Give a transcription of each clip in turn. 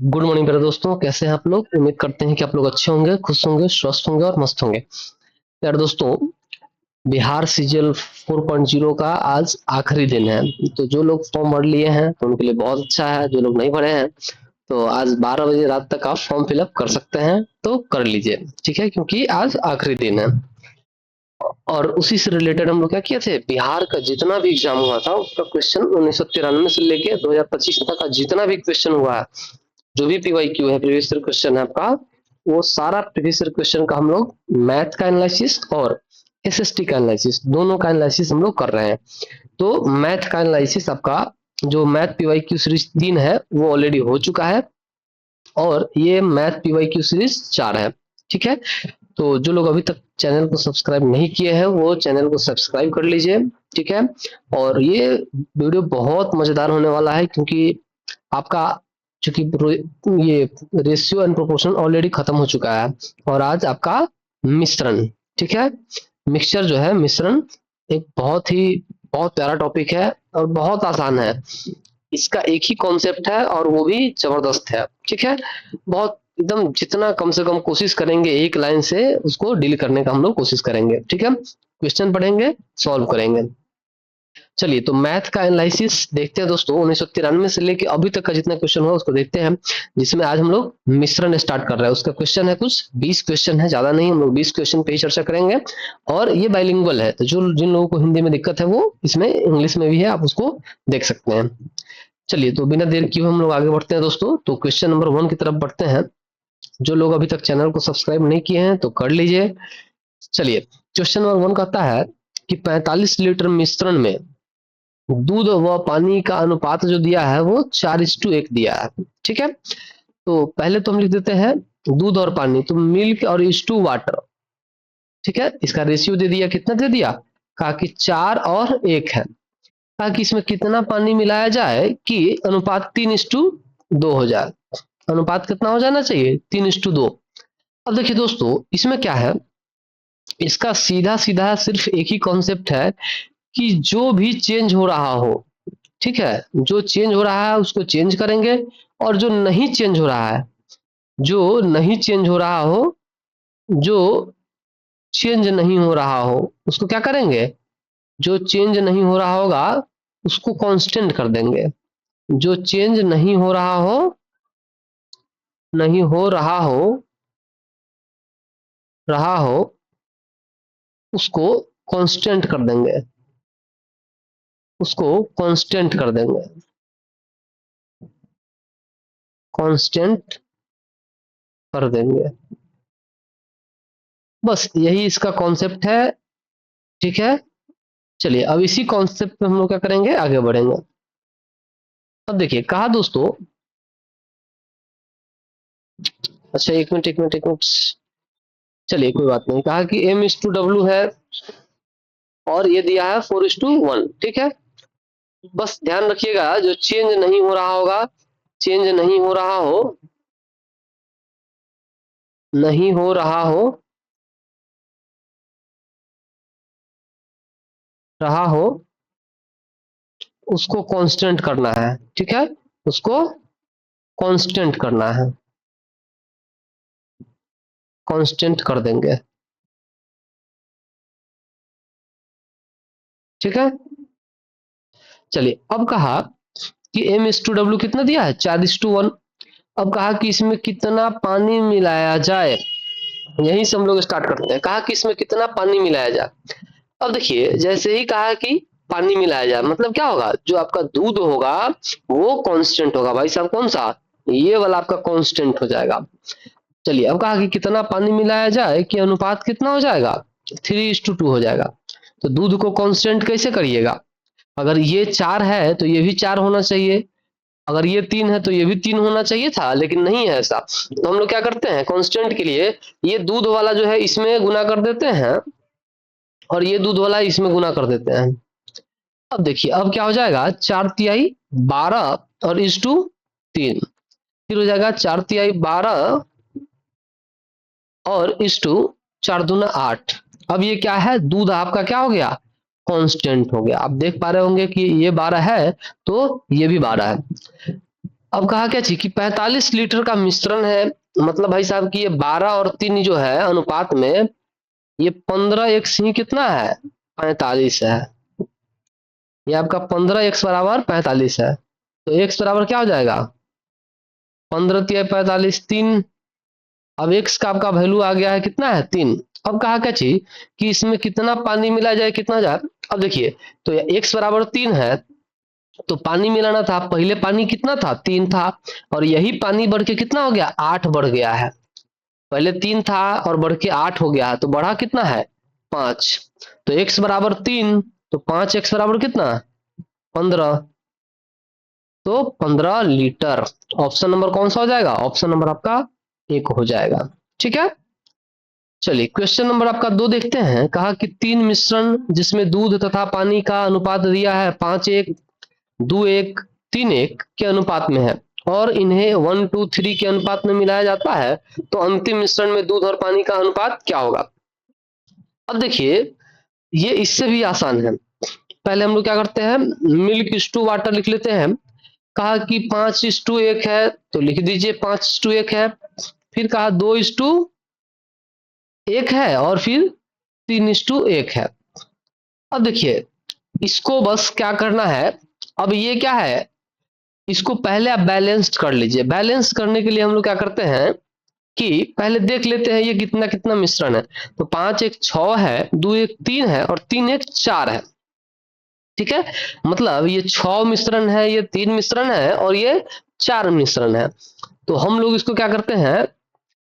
Good morning मेरे दोस्तों, कैसे हैं आप लोग। उम्मीद करते हैं कि आप लोग अच्छे होंगे, खुश होंगे, स्वस्थ होंगे और मस्त होंगे। यार दोस्तों, बिहार सीजीएल 4.0 का आज आखिरी दिन है। तो जो लोग फॉर्म भर लिए हैं तो उनके लिए बहुत अच्छा है। जो लोग नहीं भरे हैं तो आज 12 बजे रात तक आप फॉर्म फिलअप कर सकते हैं, तो कर लीजिए, ठीक है, क्योंकि आज आखिरी दिन है। और उसी से रिलेटेड हम लोग क्या किए थे, बिहार का जितना भी एग्जाम हुआ था उसका क्वेश्चन 1993 से लेके 2025 तक का जितना भी क्वेश्चन हुआ है, जो भी पीवाईक्यू है, प्रीवियस ईयर क्वेश्चन है आपका, वो सारा प्रीवियस ईयर क्वेश्चन का हम लोग मैथ का एनालिसिस और एसएसटी का एनालिसिस, दोनों का एनालिसिस हम लोग कर रहे हैं। तो मैथ का एनालिसिस आपका, जो मैथ पीवाईक्यू सीरीज 3 है वो ऑलरेडी हो चुका है, और ये मैथ पीवाईक्यू सीरीज 4 है, ठीक है। तो जो लोग अभी तक चैनल को सब्सक्राइब नहीं किए हैं वो चैनल को सब्सक्राइब कर लीजिए, ठीक है। और ये वीडियो बहुत मजेदार होने वाला है, क्योंकि आपका चूंकि ये रेशियो एंड प्रोपोर्शन ऑलरेडी खत्म हो चुका है, और आज आपका मिश्रण, ठीक है, मिक्सचर जो है, मिश्रण एक बहुत प्यारा टॉपिक है और बहुत आसान है। इसका एक ही कॉन्सेप्ट है और वो भी जबरदस्त है, ठीक है। बहुत एकदम जितना कम से कम कोशिश करेंगे एक लाइन से उसको डील करने का हम लोग कोशिश करेंगे, ठीक है। क्वेश्चन पढ़ेंगे, सॉल्व करेंगे। चलिए, तो मैथ का एनालिसिस देखते हैं दोस्तों। 1993 से लेके अभी तक का जितना क्वेश्चन हुआ उसको देखते हैं, जिसमें आज हम लोग मिश्रण स्टार्ट कर रहे हैं। उसका क्वेश्चन है कुछ 20 क्वेश्चन है, ज्यादा नहीं, हम लोग 20 क्वेश्चन पे ही चर्चा करेंगे। और ये बाइलिंगुअल है, तो जो जिन लोगों को हिंदी में दिक्कत है वो इसमें इंग्लिश में भी है, आप उसको देख सकते हैं। चलिए, तो बिना देर किए हम लोग आगे बढ़ते हैं दोस्तों। तो क्वेश्चन नंबर 1 की तरफ बढ़ते हैं। जो लोग अभी तक चैनल को सब्सक्राइब नहीं किए हैं तो कर लीजिए। चलिए, क्वेश्चन नंबर 1 कहता है कि 45 लीटर मिश्रण में दूध व पानी का अनुपात जो दिया है वो 4:1 दिया है, ठीक है। तो पहले तो हम लिख देते हैं दूध और पानी, तो मिल्क और इज टू वाटर, ठीक है। इसका रेशियो दे दिया, कितना दे दिया, कहा कि 4 और 1 है। कहा कि इसमें कितना पानी मिलाया जाए कि अनुपात 3:2 हो जाए। अनुपात कितना हो जाना चाहिए, 3:2। अब देखिए दोस्तों, इसमें क्या है, इसका सीधा सीधा सिर्फ एक ही कॉन्सेप्ट है कि जो भी चेंज हो रहा हो, ठीक है, जो चेंज हो रहा है उसको चेंज करेंगे, और जो नहीं चेंज हो रहा है, जो नहीं चेंज हो रहा हो, जो चेंज नहीं हो रहा हो उसको क्या करेंगे, जो चेंज नहीं हो रहा होगा उसको कांस्टेंट कर देंगे। जो चेंज नहीं हो रहा हो, नहीं हो रहा हो उसको कांस्टेंट कर देंगे, उसको कांस्टेंट कर देंगे, कांस्टेंट कर देंगे। बस यही इसका कॉन्सेप्ट है, ठीक है। चलिए, अब इसी कॉन्सेप्ट पे हम लोग क्या करेंगे, आगे बढ़ेंगे। अब देखिए, कहा दोस्तों, अच्छा एक मिनट, चलिए कोई बात नहीं। कहा कि M/W है और ये दिया है 4:1, ठीक है। बस ध्यान रखिएगा, जो चेंज नहीं हो रहा होगा, चेंज नहीं हो रहा हो, नहीं हो रहा हो, रहा हो, उसको कांस्टेंट करना है, ठीक है, उसको कांस्टेंट करना है, कांस्टेंट कर देंगे, ठीक है। चलिए, अब कहा कि M/W कितना दिया है, 4:1। अब कहा कि इसमें कितना पानी मिलाया जाए, यहीं से हम लोग स्टार्ट करते हैं। कहा कि इसमें कितना पानी मिलाया जाए। अब देखिए, जैसे ही कहा कि पानी मिलाया जाए, मतलब क्या होगा, जो आपका दूध होगा वो कांस्टेंट होगा भाई साहब, कौन सा, ये वाला आपका कांस्टेंट हो जाएगा। चलिए, अब कहा कि कितना पानी मिलाया जाए कि अनुपात कितना हो जाएगा, 3:2 हो जाएगा। तो दूध को कांस्टेंट कैसे करिएगा, अगर ये 4 है तो ये भी 4 होना चाहिए, अगर ये 3 है तो ये भी 3 होना चाहिए था, लेकिन नहीं है ऐसा। तो हम लोग क्या करते हैं, कांस्टेंट के लिए ये दूध वाला जो है इसमें गुना कर देते हैं, और ये दूध वाला इसमें गुना कर देते हैं। अब देखिए, अब क्या हो जाएगा, 4 तिहाई 12 और इस टू 3, फिर हो जाएगा 4 तिहाई 12 और इस टू 4 दूना 8। अब ये क्या है, दूध आपका क्या हो गया, कांस्टेंट हो गया। आप देख पा रहे होंगे कि ये 12 है तो ये भी 12 है। अब कहा क्या चीज कि 45 लीटर का मिश्रण है, मतलब भाई साहब कि ये 12 और 3 जो है अनुपात में, ये 15 x कितना है, 45 है। ये आपका 15x बराबर 45 है, तो x बराबर क्या हो जाएगा, 15 तिया 45, 3। अब x का आपका वैल्यू आ गया है कितना है, 3। अब कहा क्या चीज कि इसमें कितना पानी मिला जाए, कितना जाए। अब देखिए, तो x बराबर 3 है, तो पानी मिलाना था, पहले पानी कितना था, 3 था, और यही पानी बढ़ के कितना हो गया, 8 बढ़ गया है। पहले 3 था और बढ़ के 8 हो गया है, तो बढ़ा कितना है, 5। तो x बराबर 3, तो 5x बराबर कितना, 15। तो 15 लीटर। ऑप्शन नंबर कौन सा हो जाएगा, ऑप्शन नंबर आपका 1 हो जाएगा। ठीक है, चलिए क्वेश्चन नंबर आपका 2 देखते हैं। कहा कि 3 मिश्रण जिसमें दूध तथा पानी का अनुपात दिया है 5:1, 2:1, 3:1 के अनुपात में है, और इन्हें 1, 2, 3 के अनुपात में मिलाया जाता है, तो अंतिम मिश्रण में दूध और पानी का अनुपात क्या होगा। अब देखिए, ये इससे भी आसान है। पहले हम लोग क्या करते हैं, मिल्क इज टू वाटर लिख लेते हैं। कहा कि 5:1 है, तो लिख दीजिए 5:1 है। फिर कहा 2:1 है, और फिर 3:1 है। अब देखिए, इसको बस क्या करना है, अब ये क्या है, इसको पहले आप बैलेंस्ड कर लीजिए। बैलेंस करने के लिए हम लोग क्या करते हैं कि पहले देख लेते हैं ये कितना कितना मिश्रण है। तो 5:1 6 है, 2:1 3 है, और 3:1 4 है। ठीक है, मतलब ये 6 मिश्रण है, ये 3 मिश्रण है, और ये 4 मिश्रण है। तो हम लोग इसको क्या करते हैं,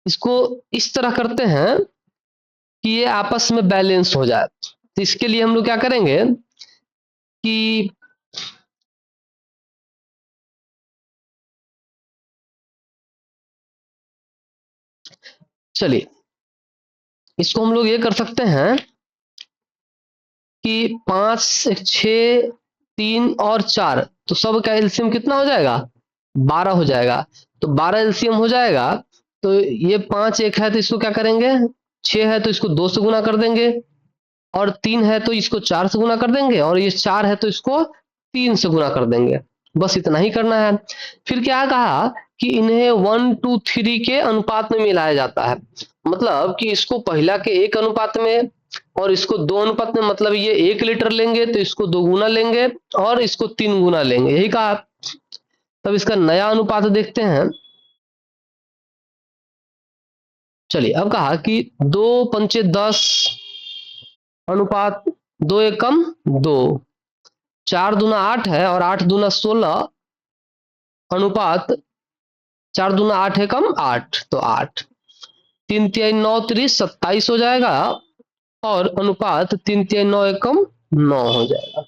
इसको इस तरह करते हैं कि ये आपस में बैलेंस हो जाए। तो इसके लिए हम लोग क्या करेंगे कि चलिए, इसको हम लोग ये कर सकते हैं कि 5 6 3 और 4, तो सब का एलसीएम कितना हो जाएगा, 12 हो जाएगा। तो 12 एलसीएम हो जाएगा। तो ये 5:1 है, तो इसको क्या करेंगे, 6 है तो इसको 2 से गुना कर देंगे, और 3 है तो इसको 4 से गुना कर देंगे, और ये 4 है तो इसको 3 से गुना कर देंगे। बस इतना ही करना है। फिर क्या कहा कि इन्हें 1, 2, 3 के अनुपात में मिलाया जाता है, मतलब कि इसको पहला के 1 अनुपात में और इसको 2 अनुपात में, मतलब ये 1 लीटर लेंगे तो इसको 2 गुना लेंगे और इसको 3 गुना लेंगे, यही कहा। तब इसका नया अनुपात देखते हैं। चलिए, अब कहा कि 2 × 5 = 10 अनुपात 2 एकम 2, 4 दूना 8 है और 8 दूना 16 अनुपात 4 दूना 8 एकम 8, तो 8, 3 तिहाई 9 30 27 हो जाएगा, और अनुपात 3 तिहाई 9 एकम 9 हो जाएगा।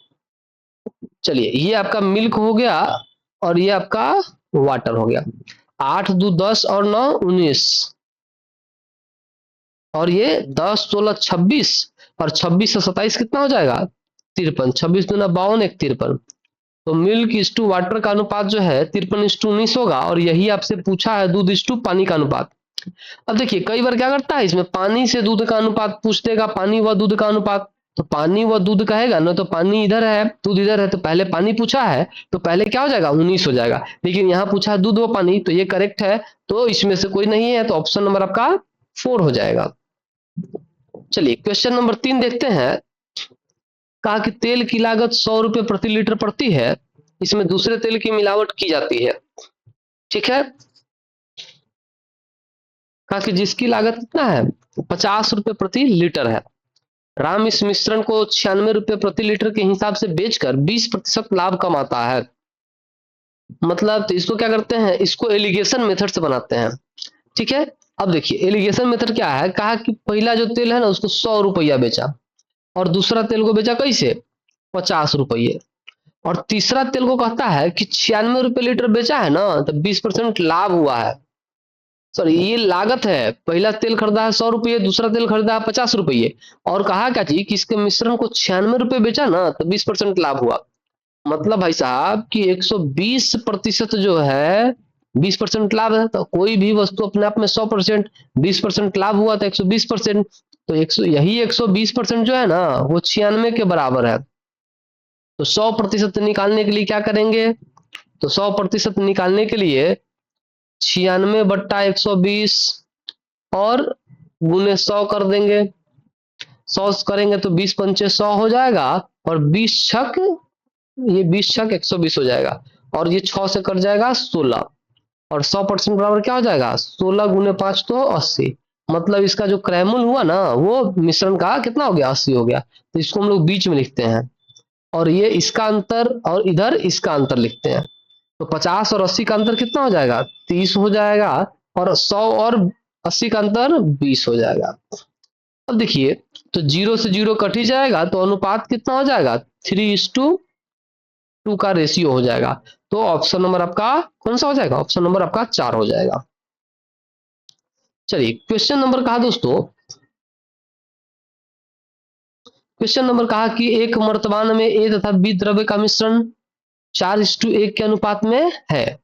चलिए, ये आपका मिल्क हो गया और ये आपका वाटर हो गया। 8 2 10 और 9 19, और ये 10 16 26, और 26 से 27 कितना हो जाएगा, 53। 26 दूना 52, 1 53। तो मिल्क इज टू वाटर का अनुपात जो है 53:19 होगा, और यही आपसे पूछा है दूध इज टू पानी का अनुपात। अब देखिए, कई बार क्या करता है, इसमें पानी से दूध का अनुपात पूछ देगा, पानी व दूध का अनुपात। तो पानी व दूध कहेगा ना, तो पानी इधर है दूध इधर है, तो पहले पानी पूछा है तो पहले क्या हो जाएगा, 19 हो जाएगा। लेकिन यहाँ पूछा है दूध व पानी, तो ये करेक्ट है, तो इसमें से कोई नहीं है, तो ऑप्शन नंबर आपका 4 हो जाएगा। चलिए क्वेश्चन नंबर 3 देखते हैं। कहा कि तेल की लागत 100 रुपए प्रति लीटर पड़ती है, इसमें दूसरे तेल की मिलावट की जाती है। ठीक है, कहा कि जिसकी लागत कितना है, 50 रुपए प्रति लीटर है। राम इस मिश्रण को 96 रुपए प्रति लीटर के हिसाब से बेचकर 20% लाभ कमाता है। मतलब तो इसको क्या करते हैं, इसको एलिगेशन मेथड से बनाते हैं। ठीक है, अब देखिए एलिगेशन मेथड क्या है। कहा कि पहला जो तेल है ना उसको 100 रुपया बेचा, और दूसरा तेल को बेचा कैसे, 50 रुपये, और तीसरा तेल को कहता है कि 96 रुपए लीटर बेचा है ना, तो 20% लाभ हुआ है। सॉरी, ये लागत है, पहला तेल खरीदा है 100 रुपये, दूसरा तेल खरीदा है 50 रुपये, और कहा क्या जी कि इसके मिश्रण को 96 रुपये बेचा ना, तो 20% लाभ हुआ। मतलब भाई साहब कि 120% जो है 20% लाभ है, तो कोई भी वस्तु अपने आप में 100%, 20% लाभ हुआ तो 120%, तो 100, यही 120% जो है ना वो 96 के बराबर है। तो 100% निकालने के लिए क्या करेंगे, तो 100% निकालने के लिए 96/120 और गुने 100 कर देंगे। 100 करेंगे तो 20 पंचे 100 हो जाएगा, और 20 छक, ये 20 छक 120 हो जाएगा, और ये 6 से कट जाएगा 16, और 100% बराबर क्या हो जाएगा, 16 गुने 5 तो 80। मतलब इसका जो क्रैमुल हुआ ना, वो मिश्रण का कितना हो गया, 80 हो गया। तो इसको हम लोग बीच में लिखते हैं, और ये इसका अंतर और इधर इसका अंतर लिखते हैं। तो 50 और 80 का अंतर कितना हो जाएगा, 30 हो जाएगा, और 100 और 80 का अंतर 20 हो जाएगा। अब देखिए, तो 0 से 0 कट ही जाएगा, तो अनुपात कितना हो जाएगा, 3:2 का रेशियो हो जाएगा। तो ऑप्शन नंबर आपका कौन सा हो जाएगा, ऑप्शन नंबर आपका 4 हो जाएगा। चलिए क्वेश्चन नंबर कहा दोस्तों, क्वेश्चन नंबर कहा कि एक मर्तबान में ए तथा बी द्रव्य का मिश्रण 4:1 के अनुपात में है।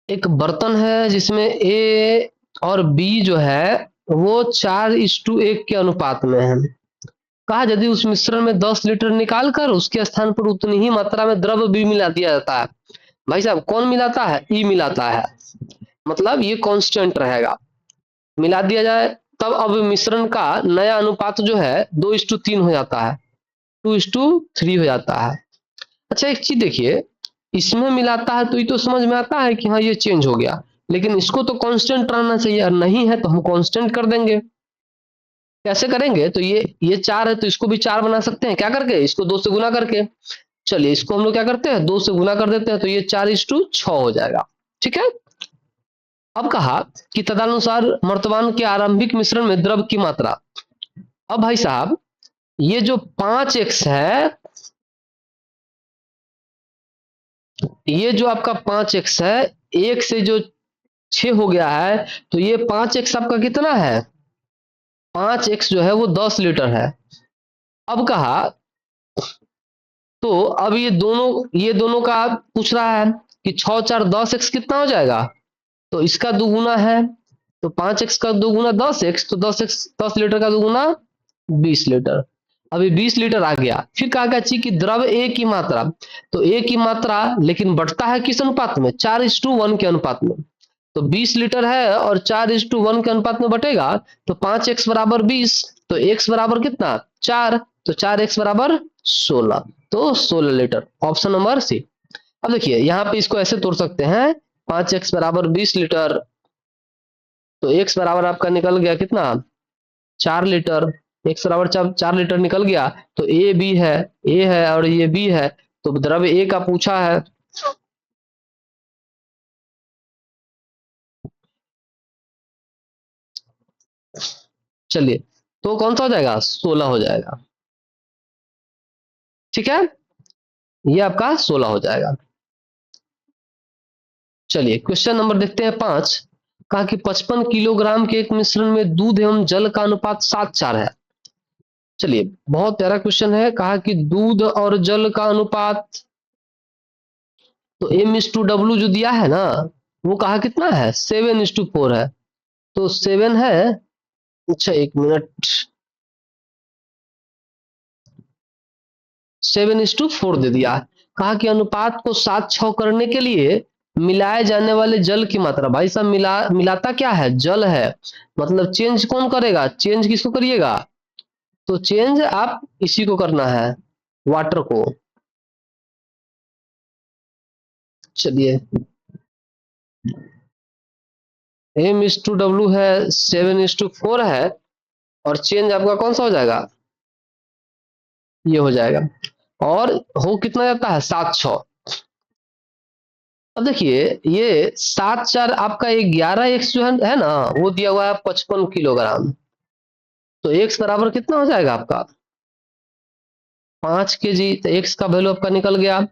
एक बर्तन है जिसमें ए और बी जो है वो 4:1 के अनुपात में है। कहा यदि उस मिश्रण में 10 लीटर निकालकर उसके स्थान पर उतनी ही मात्रा में द्रव बी मिला दिया जाता है। भाई साहब कौन मिलाता है, ई मिलाता है, मतलब ये कांस्टेंट रहेगा, मिला दिया जाए, तब अब मिश्रण का नया अनुपात जो है 2:3 हो जाता है, 2:3 हो जाता है। अच्छा एक चीज देखिए, इसमें मिलाता है तो ये तो समझ में आता है कि हाँ ये चेंज हो गया, लेकिन इसको तो कांस्टेंट रहना चाहिए, और नहीं है तो हम कांस्टेंट कर देंगे। कैसे करेंगे, तो ये 4 है तो इसको भी 4 बना सकते हैं, क्या करके, इसको 2 से गुना करके। चलिए इसको हम लोग क्या करते हैं, 2 से गुना कर देते हैं, तो ये 4:6 हो जाएगा। ठीक है। अब कहा कि तदनुसार मर्तबान के आरंभिक मिश्रण में द्रव की मात्रा। अब भाई साहब ये जो 5x है, ये जो आपका 5x है, 1 से जो 6 हो गया है, तो ये 5x आपका कितना है, 5x जो है वो 10 लीटर है। अब कहा, तो अब ये दोनों का पूछ रहा है कि 6 4 10x कितना हो जाएगा, तो इसका दुगुना है, तो 5x का दुगुना 10x, तो 10x 10 लीटर का दुगुना 20 लीटर। अभी 20 लीटर आ गया। फिर कहा गया कि द्रव ए की मात्रा, तो ए की मात्रा लेकिन बढ़ता है किस अनुपात में, 4:1 के अनुपात में। तो 20 लीटर है और 4:1 के अनुपात में बटेगा, तो 5x बराबर 20, तो x बराबर कितना 4, तो 4x बराबर 16, तो 16 लीटर, ऑप्शन नंबर सी। अब देखिए यहाँ पे इसको ऐसे तोड़ सकते हैं, 5x बराबर 20 लीटर, तो x बराबर आपका निकल गया कितना 4 लीटर, x बराबर 4 लीटर निकल गया, तो ए है और ये बी है, तो द्रव्य ए का पूछा है। चलिए तो कौन सा हो जाएगा, 16 हो जाएगा। ठीक है, ये आपका 16 हो जाएगा। चलिए क्वेश्चन नंबर देखते हैं 5। कहा कि 55 किलोग्राम के एक मिश्रण में दूध एवं जल का अनुपात 7:4 है। चलिए बहुत प्यारा क्वेश्चन है। कहा कि दूध और जल का अनुपात, तो M/W जो दिया है ना, वो कहा कितना है, 7:4 है, तो 7 है। अच्छा एक मिनट, 7:4 दे दिया। कहा कि अनुपात को 7:6 करने के लिए मिलाए जाने वाले जल की मात्रा। भाई साहब मिलाता क्या है, जल है, मतलब चेंज कौन करेगा, चेंज किसको करिएगा, तो चेंज आप इसी को करना है, वाटर को। चलिए M/W है, 7:4 है, और चेंज आपका कौन सा हो जाएगा, ये हो जाएगा, और हो कितना जाता है 7:6। अब देखिए ये 7:4 आपका 11x जो है ना, वो दिया हुआ है 55 किलोग्राम, तो x बराबर कितना हो जाएगा आपका 5 kg, तो x का वैल्यू आपका निकल गया।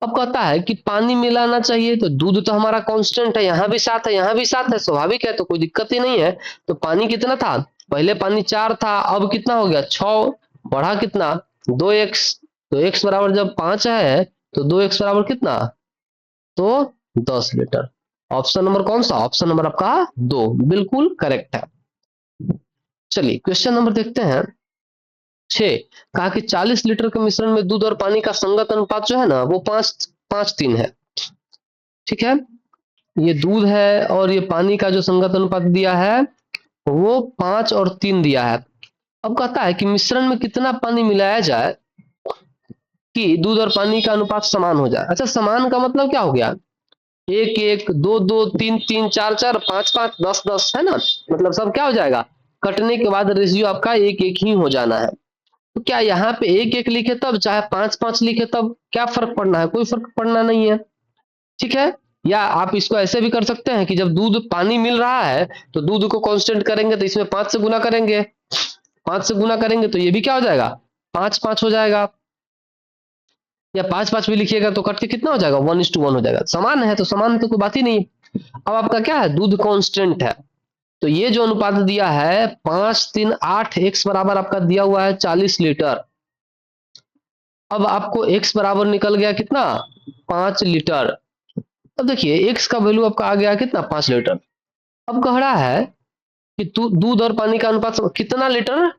अब कहता है कि पानी मिलाना चाहिए, तो दूध तो हमारा कांस्टेंट है, यहाँ भी 7 है, यहाँ भी 7 है, स्वाभाविक है, तो कोई दिक्कत ही नहीं है। तो पानी कितना था, पहले पानी 4 था, अब कितना हो गया 6, बढ़ा कितना 2x, तो x बराबर जब 5 है, तो 2x बराबर कितना, तो 10 लीटर। ऑप्शन नंबर कौन सा, ऑप्शन नंबर आपका 2 बिल्कुल करेक्ट है। चलिए क्वेश्चन नंबर देखते हैं 6। कहा कि 40 लीटर के मिश्रण में दूध और पानी का संगत अनुपात जो है ना, वो 5 5:3 है। ठीक है, ये दूध है और ये पानी का जो संगत अनुपात दिया है वो 5 और 3 दिया है। अब कहता है कि मिश्रण में कितना पानी मिलाया जाए कि दूध और पानी का अनुपात समान हो जाए। अच्छा, समान का मतलब क्या हो गया? 1 1, 2 2, 3 3, 4 4, 5 5, 10 10, है ना? मतलब सब क्या हो जाएगा, कटने के बाद रेशियो आपका 1 1 ही हो जाना है। तो क्या यहाँ पे 1 1 लिखे तब, चाहे 5 5 लिखे तब क्या फर्क पड़ना है? कोई फर्क पड़ना नहीं है। ठीक है, या आप इसको ऐसे भी कर सकते हैं कि जब दूध पानी मिल रहा है तो दूध को कांस्टेंट करेंगे तो इसमें 5 से गुना करेंगे, 5 से गुना करेंगे तो ये भी क्या हो जाएगा, 5 5 हो जाएगा। या 5 5 भी लिखिएगा तो कट के कितना हो जाएगा, 1:1 हो जाएगा। समान है तो समान तो कोई बात ही नहीं। अब आपका क्या है, दूध कांस्टेंट है। तो ये जो अनुपात दिया है 5 3 8, x बराबर आपका दिया हुआ है 40 लीटर। अब आपको x बराबर निकल गया कितना, 5 लीटर। अब देखिए x का वैल्यू आपका आ गया कितना, 5 लीटर। अब कह रहा है कि दूध और पानी का अनुपात कितना लीटर,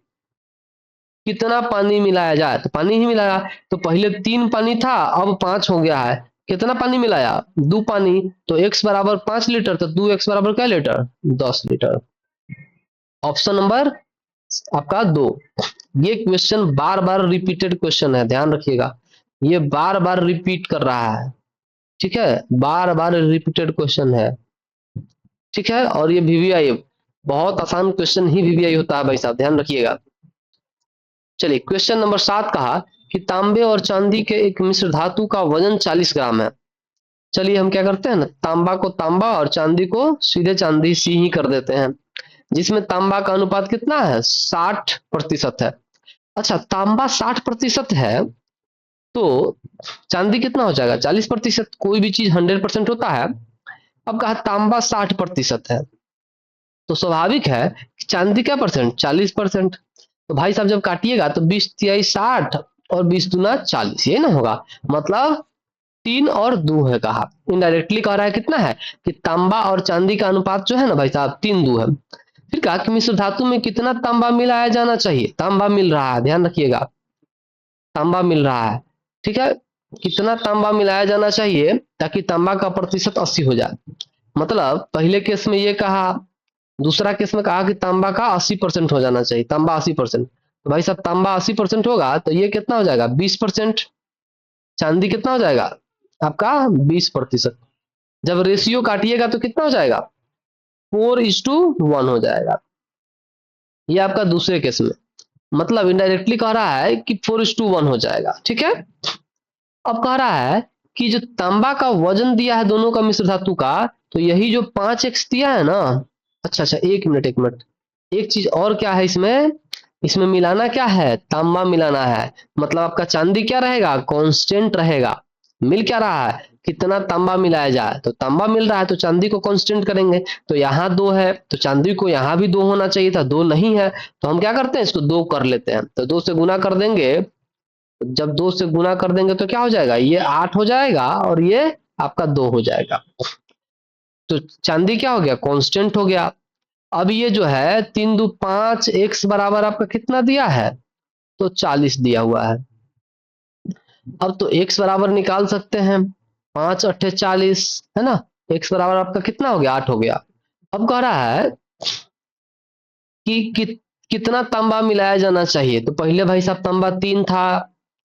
कितना पानी मिलाया जाए, तो पानी ही मिलाया। तो पहले 3 पानी था, अब 5 हो गया है। कितना पानी मिलाया, 2 पानी। तो x बराबर 5 लीटर, तो 2x बराबर क्या लीटर, 10 लीटर। ऑप्शन नंबर आपका 2। ये क्वेश्चन बार बार रिपीटेड क्वेश्चन है, ध्यान रखिएगा। ये बार बार रिपीट कर रहा है। ठीक है, बार बार रिपीटेड क्वेश्चन है। ठीक है, और ये वीवीआई बहुत आसान क्वेश्चन ही वीवीआई होता है भाई साहब, ध्यान रखिएगा। चलिए, क्वेश्चन नंबर 7 कहा कि तांबे और चांदी के एक मिश्र धातु का वजन 40 ग्राम है। चलिए हम क्या करते हैं ना, तांबा को तांबा और चांदी को सीधे चांदी सी ही कर देते हैं, जिसमें तांबा का अनुपात कितना है, 60% है। अच्छा, तांबा 60% है तो चांदी कितना हो जाएगा, 40%। कोई भी चीज 100% होता है। अब कहा तांबा 60% है तो स्वाभाविक है कि चांदी क्या परसेंट, 40%। तो भाई साहब जब काटिएगा तो 20 तिहाई 60 और 20 दूना 40, ये ना होगा। मतलब 3 और 2 है कहा। इनडायरेक्टली कह रहा है कितना है, कि तांबा और चांदी का अनुपात जो है ना भाई साहब 3 2 है। फिर कहा कि मिश्र धातु में कितना तांबा मिलाया जाना चाहिए। तांबा मिल रहा है, ध्यान रखिएगा, तांबा मिल रहा है। ठीक है, कितना तांबा मिलाया जाना चाहिए ताकि तांबा का प्रतिशत 80 हो जाए। मतलब पहले केस में ये कहा, दूसरा केस में कहा कि तांबा का 80% हो जाना चाहिए, तांबा 80%। तो भाई साहब तांबा 80% होगा तो ये कितना हो जाएगा, 20%। चांदी कितना हो जाएगा आपका, 20%। जब रेशियो काटिएगा तो कितना हो जाएगा, 4:1 हो जाएगा। ये आपका दूसरे केस में, मतलब इनडायरेक्टली कह रहा है कि 4:1 हो जाएगा। ठीक है, अब कह रहा है कि जो तांबा का वजन दिया है दोनों का मिश्र धातु का, तो यही जो 5x दिया है ना। अच्छा अच्छा, 1 मिनट 1 मिनट, एक चीज और क्या है इसमें, इसमें मिलाना क्या है, तांबा मिलाना है। मतलब आपका चांदी क्या रहेगा, कांस्टेंट रहेगा। मिल क्या रहा है, कितना तांबा मिलाया जाए, तो तांबा मिल रहा है तो चांदी को कांस्टेंट करेंगे। तो यहाँ 2 है तो चांदी को यहाँ भी 2 होना चाहिए था, 2 नहीं है तो हम क्या करते हैं, इसको 2 कर लेते हैं। तो 2 से गुना कर देंगे, जब 2 से गुना कर देंगे तो क्या हो जाएगा, ये 8 हो जाएगा और ये आपका 2 हो जाएगा। तो चांदी क्या हो गया, कांस्टेंट हो गया। अब ये जो है 3 2 5, x बराबर आपका कितना दिया है, तो 40 दिया हुआ है। अब तो x बराबर निकाल सकते हैं, 5 8 40, है ना। x बराबर आपका कितना हो गया, 8 हो गया। अब कह रहा है कि कितना तांबा मिलाया जाना चाहिए। तो पहले भाई साहब तांबा 3 था,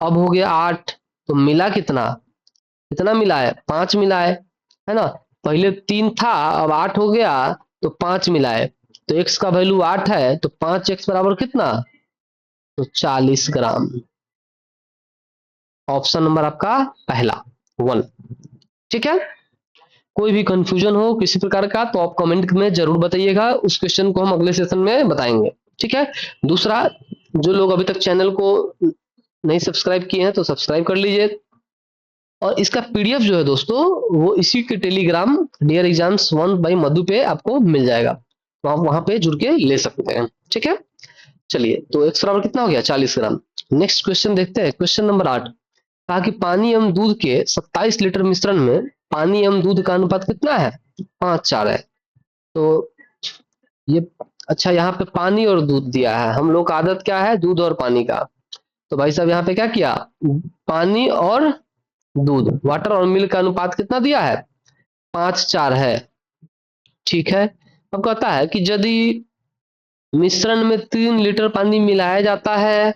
अब हो गया 8, तो मिला कितना, कितना मिला है, 5 मिला है ना। पहले 3 था अब 8 हो गया, तो 5 मिला है। तो x का वैल्यू 8 है तो 5x बराबर कितना, तो 40 ग्राम। ऑप्शन नंबर आपका पहला 1। ठीक है, कोई भी कंफ्यूजन हो किसी प्रकार का तो आप कमेंट में जरूर बताइएगा, उस क्वेश्चन को हम अगले सेशन में बताएंगे। ठीक है, दूसरा, जो लोग अभी तक चैनल को नहीं सब्सक्राइब किए हैं तो सब्सक्राइब कर लीजिए। और इसका पीडीएफ जो है दोस्तों, वो इसी के टेलीग्राम डियर एग्जाम्स 1 बाई मधु पे आपको मिल जाएगा, तो आप वहां पे जुड़ के ले सकते हैं। ठीक है, चलिए, तो x बराबर कितना हो गया, 40 ग्राम। नेक्स्ट क्वेश्चन देखते हैं, क्वेश्चन नंबर 8। कहा कि पानी एवं दूध के 27 लीटर मिश्रण में पानी एवं दूध का अनुपात कितना है, 5:4 है। तो ये, अच्छा यहाँ पे पानी और दूध दिया है, हम लोग का आदत क्या है, दूध और पानी का। तो भाई साहब यहाँ पे क्या किया, पानी और दूध, वाटर और मिल्क का अनुपात कितना दिया है, 5:4 है। ठीक है, अब कहता है कि यदि मिश्रण में 3 लीटर पानी मिलाया जाता है,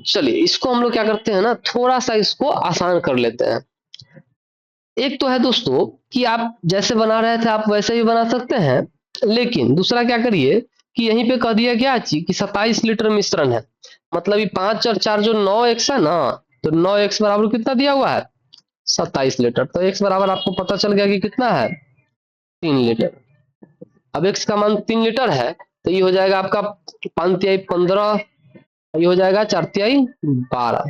चलिए इसको हम लोग क्या करते हैं ना, थोड़ा सा इसको आसान कर लेते हैं। एक तो है दोस्तों कि आप जैसे बना रहे थे आप वैसे ही बना सकते हैं, लेकिन दूसरा क्या करिए कि यहीं पे कह दिया क्या चीज कि 27 लीटर मिश्रण है, मतलब ये 5 और 4 जो 9x है ना, तो 9x बराबर कितना दिया हुआ है, 27 लीटर। तो x बराबर आपको पता चल गया कि कितना है, 3 लीटर। अब x का मान 3 लीटर है, तो ये हो जाएगा आपका 5×3 = 15, ये हो जाएगा 4×3 = 12।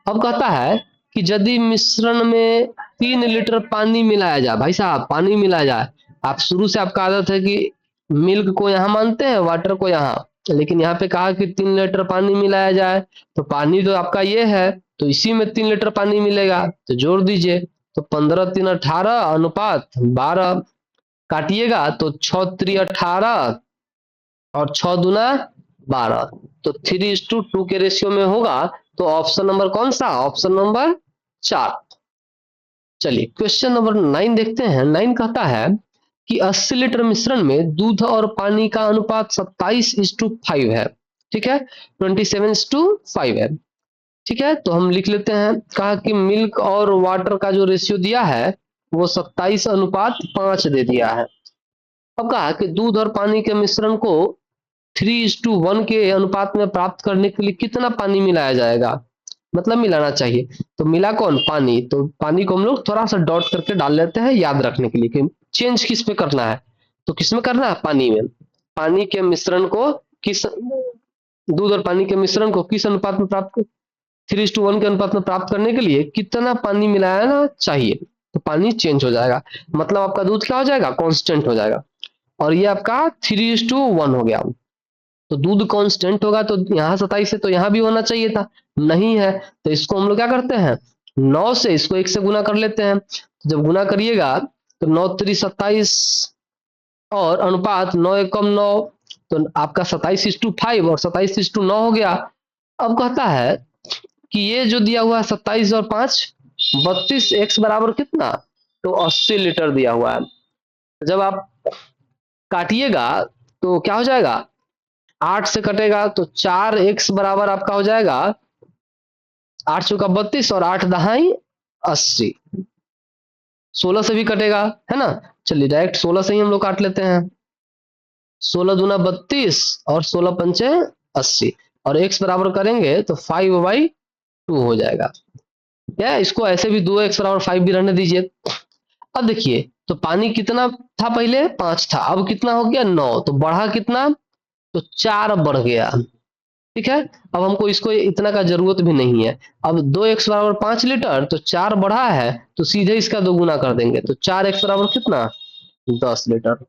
अब कहता है कि यदि मिश्रण में 3 लीटर पानी मिलाया जाए, भाई साहब पानी मिलाया जाए, आप शुरू से आपका आदत है कि मिल्क को यहाँ मानते हैं, वाटर को यहाँ, लेकिन यहाँ पे कहा कि 3 लीटर पानी मिलाया जाए, तो पानी तो आपका ये है, तो इसी में 3 लीटर पानी मिलेगा, तो जोड़ दीजिए। तो 15×3 = 18 अनुपात 12, काटिएगा तो 6×3 = 18 और 6×2 = 12, तो 3:2 के रेशियो में होगा। तो ऑप्शन नंबर कौन सा, ऑप्शन नंबर 4। चलिए क्वेश्चन नंबर 9 देखते हैं। 9 कहता है कि 80 लीटर मिश्रण में दूध और पानी का अनुपात 27:5 है। ठीक है, 27:5 है। ठीक है, तो हम लिख लेते हैं, कहा कि मिल्क और वाटर का जो रेशियो दिया है वो 27:5 दे दिया है। अब कहा कि दूध और पानी के मिश्रण को 3:1 के अनुपात में प्राप्त करने के लिए कितना पानी मिलाया जाएगा, मतलब मिलाना चाहिए। तो मिला कौन, पानी, तो पानी को हम लोग थोड़ा सा डॉट करके डाल लेते हैं याद रखने के लिए कि चेंज किस पे करना है, तो किस में करना है, पानी में। पानी के मिश्रण को किस, दूध और पानी के मिश्रण को किस अनुपात में प्राप्त, 3:1 के अनुपात में प्राप्त करने के लिए कितना पानी मिलाना चाहिए, तो पानी चेंज हो जाएगा, मतलब आपका दूध क्या हो जाएगा, कांस्टेंट हो जाएगा, और ये आपका 3:1 हो गया। तो दूध कांस्टेंट होगा तो यहाँ 27 है, तो यहाँ भी होना चाहिए था, नहीं है, तो इसको हम लोग क्या करते हैं, 9 से इसको 1 से गुना कर लेते हैं। तो जब गुना करिएगा तो 9×3 = 27 और अनुपात 9×1 = 9, तो आपका 27:5 और 27:9 हो गया। अब कहता है कि ये जो दिया हुआ है 27 और 5 32, x बराबर कितना, तो 80 लीटर दिया हुआ है। जब आप काटिएगा तो क्या हो जाएगा, 8 से कटेगा तो 4x बराबर आपका हो जाएगा 8×4 = 32 और 8×10 = 80। 16 से भी कटेगा, है ना, चलिए डायरेक्ट 16 से ही हम लोग काट लेते हैं। 16×2 = 32 और 16×5 = 80, और x बराबर करेंगे तो 5/2 हो जाएगा। क्या इसको ऐसे भी 2x बराबर 5 भी रहने दीजिए। अब देखिए, तो पानी कितना था, पहले 5 था, अब कितना हो गया 9, तो बढ़ा कितना, तो 4 बढ़ गया। ठीक है, अब हमको इसको इतना का जरूरत भी नहीं है। अब 2x बराबर 5 लीटर, तो 4 बढ़ा है तो सीधे इसका 2 गुना कर देंगे, तो 4x बराबर कितना, 10 लीटर।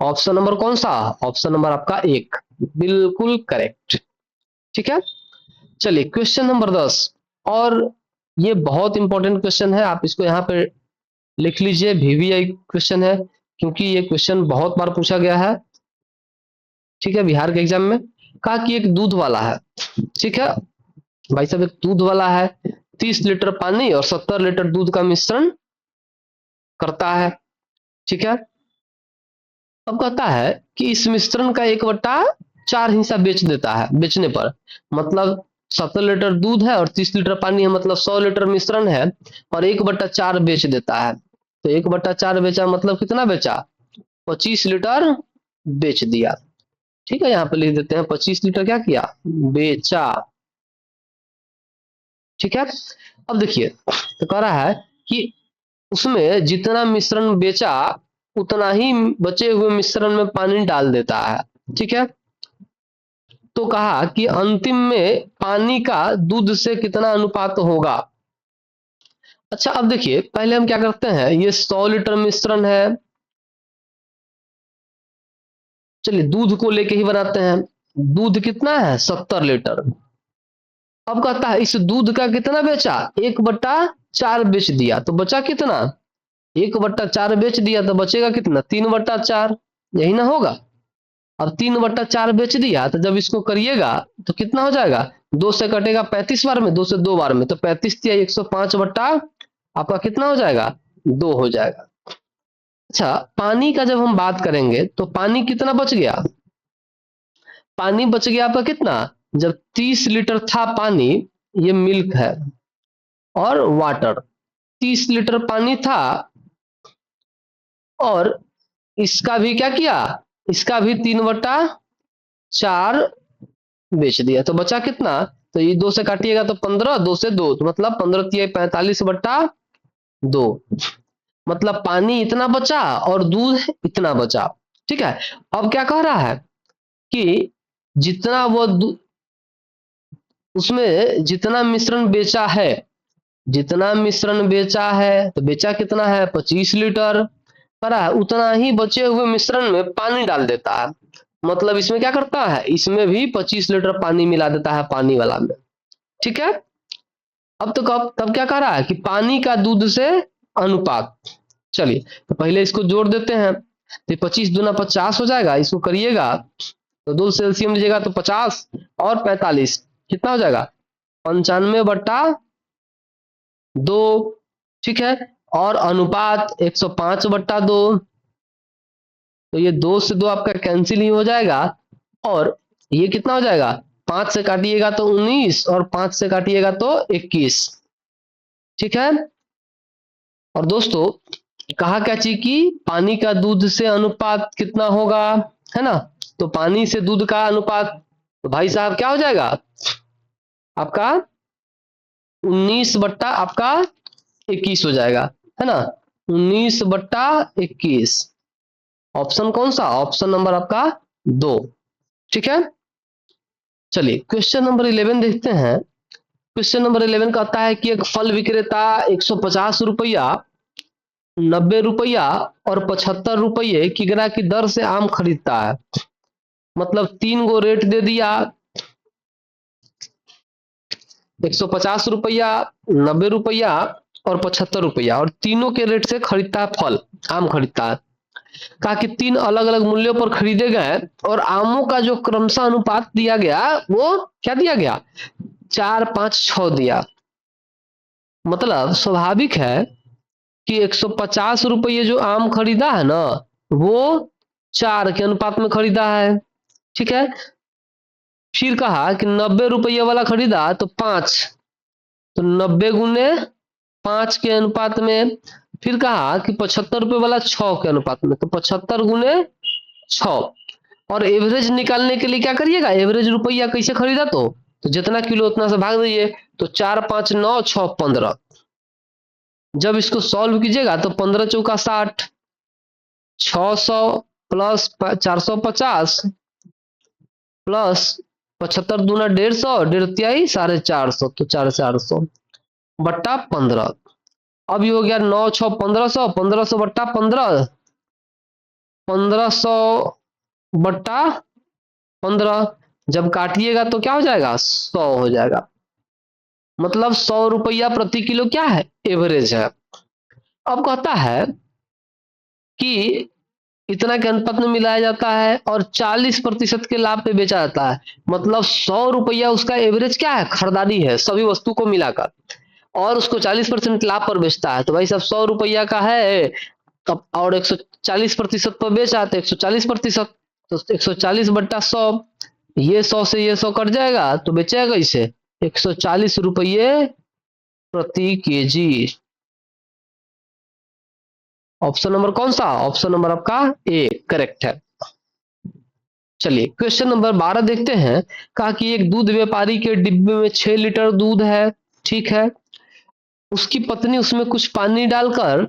ऑप्शन नंबर कौन सा, ऑप्शन नंबर आपका 1, बिल्कुल करेक्ट। ठीक है, चलिए क्वेश्चन नंबर 10, और ये बहुत इंपॉर्टेंट क्वेश्चन है, आप इसको यहाँ पे लिख लीजिए, VVI क्वेश्चन है, क्योंकि ये क्वेश्चन बहुत बार पूछा गया है। ठीक है, बिहार के एग्जाम में कहा कि एक दूध वाला है, ठीक है भाई साहब, एक दूध वाला है, 30 लीटर पानी और 70 लीटर दूध का मिश्रण करता है। ठीक है, अब कहता है कि इस मिश्रण का 1/4 हिस्सा बेच देता है, बेचने पर, मतलब 70 लीटर दूध है और 30 लीटर पानी है, मतलब 100 लीटर मिश्रण है, और 1/4 बेच देता है। तो 1/4 बेचा मतलब कितना बेचा, 25 लीटर बेच दिया। ठीक है, यहाँ पे लिख देते हैं 25 लीटर क्या किया, बेचा। ठीक है, अब देखिए तो कह रहा है कि उसमें जितना मिश्रण बेचा उतना ही बचे हुए मिश्रण में पानी डाल देता है। ठीक है, तो कहा कि अंतिम में पानी का दूध से कितना अनुपात होगा। अच्छा, अब देखिए पहले हम क्या करते हैं, ये 100 लीटर मिश्रण है, चलिए दूध को लेके ही बनाते हैं। दूध कितना है, 70 लीटर। अब कहता है इस दूध का कितना बेचा, 1/4 बेच दिया, तो बचा कितना, 1/4 बेच दिया तो बचेगा कितना, 3/4, यही ना होगा। अब 3/4 बेच दिया, तो जब इसको करिएगा तो कितना हो जाएगा, 2 से कटेगा 35 बार में, 2 से 2 बार में, तो 35 × 105 आपका कितना हो जाएगा, 2 हो जाएगा। अच्छा, पानी का जब हम बात करेंगे तो पानी कितना बच गया, पानी बच गया आपका कितना, जब 30 लीटर था पानी, ये मिल्क है और वाटर, 30 लीटर पानी था और इसका भी क्या किया, इसका भी 3/4 बेच दिया, तो बचा कितना, तो ये 2 से काटिएगा तो 15, 2 से 2 तो मतलब 15 45/2, मतलब पानी इतना बचा और दूध इतना बचा। ठीक है, अब क्या कह रहा है कि जितना वो उसमें जितना मिश्रण बेचा है, जितना मिश्रण बेचा है तो बेचा कितना है 25 लीटर, पर उतना ही बचे हुए मिश्रण में पानी डाल देता है, मतलब इसमें क्या करता है, इसमें भी 25 लीटर पानी मिला देता है पानी वाला में। ठीक है, अब तो तब क्या कह रहा है कि पानी का दूध से अनुपात। चलिए तो पहले इसको जोड़ देते हैं, तो 25 दूना 50 हो जाएगा, इसको करिएगा तो 2 से एलसीएम लीजिएगा तो 50 और 45 कितना हो जाएगा, 95/2। ठीक है, और अनुपात 105/2, तो ये 2 से 2 आपका कैंसिल ही हो जाएगा, और ये कितना हो जाएगा, 5 से काटिएगा तो 19 और 5 से काटिएगा तो 21। ठीक है, और दोस्तों कहा क्या चीज की पानी का दूध से अनुपात कितना होगा, है ना, तो पानी से दूध का अनुपात, तो भाई साहब क्या हो जाएगा आपका 19/21 हो जाएगा, है ना, 19/21। ऑप्शन कौन सा, ऑप्शन नंबर आपका 2। ठीक है, चलिए क्वेश्चन नंबर 11 देखते हैं। क्वेश्चन नंबर 11 कहता है कि एक फल विक्रेता 150 रुपया, 90 रुपया और 75 रुपये किग्रा की दर से आम खरीदता है, मतलब 3 गो रेट दे दिया, 150 रुपया, 90 रुपया और 75 रुपया, और तीनों के रेट से खरीदता है फल, आम खरीदता है। कहा कि 3 अलग अलग मूल्यों पर खरीदे गए और आमों का जो क्रमशः अनुपात दिया गया वो क्या दिया गया, 4, 5, 6 दिया। मतलब स्वाभाविक है कि 150 रुपये जो आम खरीदा है ना, वो 4 के अनुपात में खरीदा है। ठीक है, फिर कहा कि 90 रुपये वाला खरीदा तो 5, तो 90 गुने 5 के अनुपात में। फिर कहा कि 75 रुपये वाला 6 के अनुपात में, तो 75 गुने 6। और एवरेज निकालने के लिए क्या करिएगा, एवरेज रुपया कैसे खरीदा, तो जितना किलो उतना से भाग दीजिए, तो 4, 5, 9, 6, 15। जब इसको सॉल्व कीजिएगा तो 15 चौका 60, 600 प्लस 450 प्लस 75 दूना 150, 1.5 450, तो 450/15। अब ये हो गया 9, 6, 1500, 1500/15, 1500/15। जब काटिएगा तो क्या हो जाएगा, 100 हो जाएगा, मतलब 100 रुपया प्रति किलो क्या है, एवरेज है। अब कहता है कि इतना के अनुपात में मिलाया जाता है और 40% के लाभ पे बेचा जाता है, मतलब 100 रुपया उसका एवरेज क्या है, खरीदारी है सभी वस्तु को मिलाकर, और उसको 40% लाभ पर बेचता है, तो भाई साहब 100 रुपया का है तब, और 140% पर बेचा तो 140%, तो 140/100, ये 100 से ये 100 कट जाएगा तो बेचेगा इसे 140 रुपये प्रति केजी। ऑप्शन नंबर कौन सा, ऑप्शन नंबर आपका ए करेक्ट है। चलिए क्वेश्चन नंबर 12 देखते हैं। कहा कि एक दूध व्यापारी के डिब्बे में 6 लीटर दूध है, ठीक है, उसकी पत्नी उसमें कुछ पानी डालकर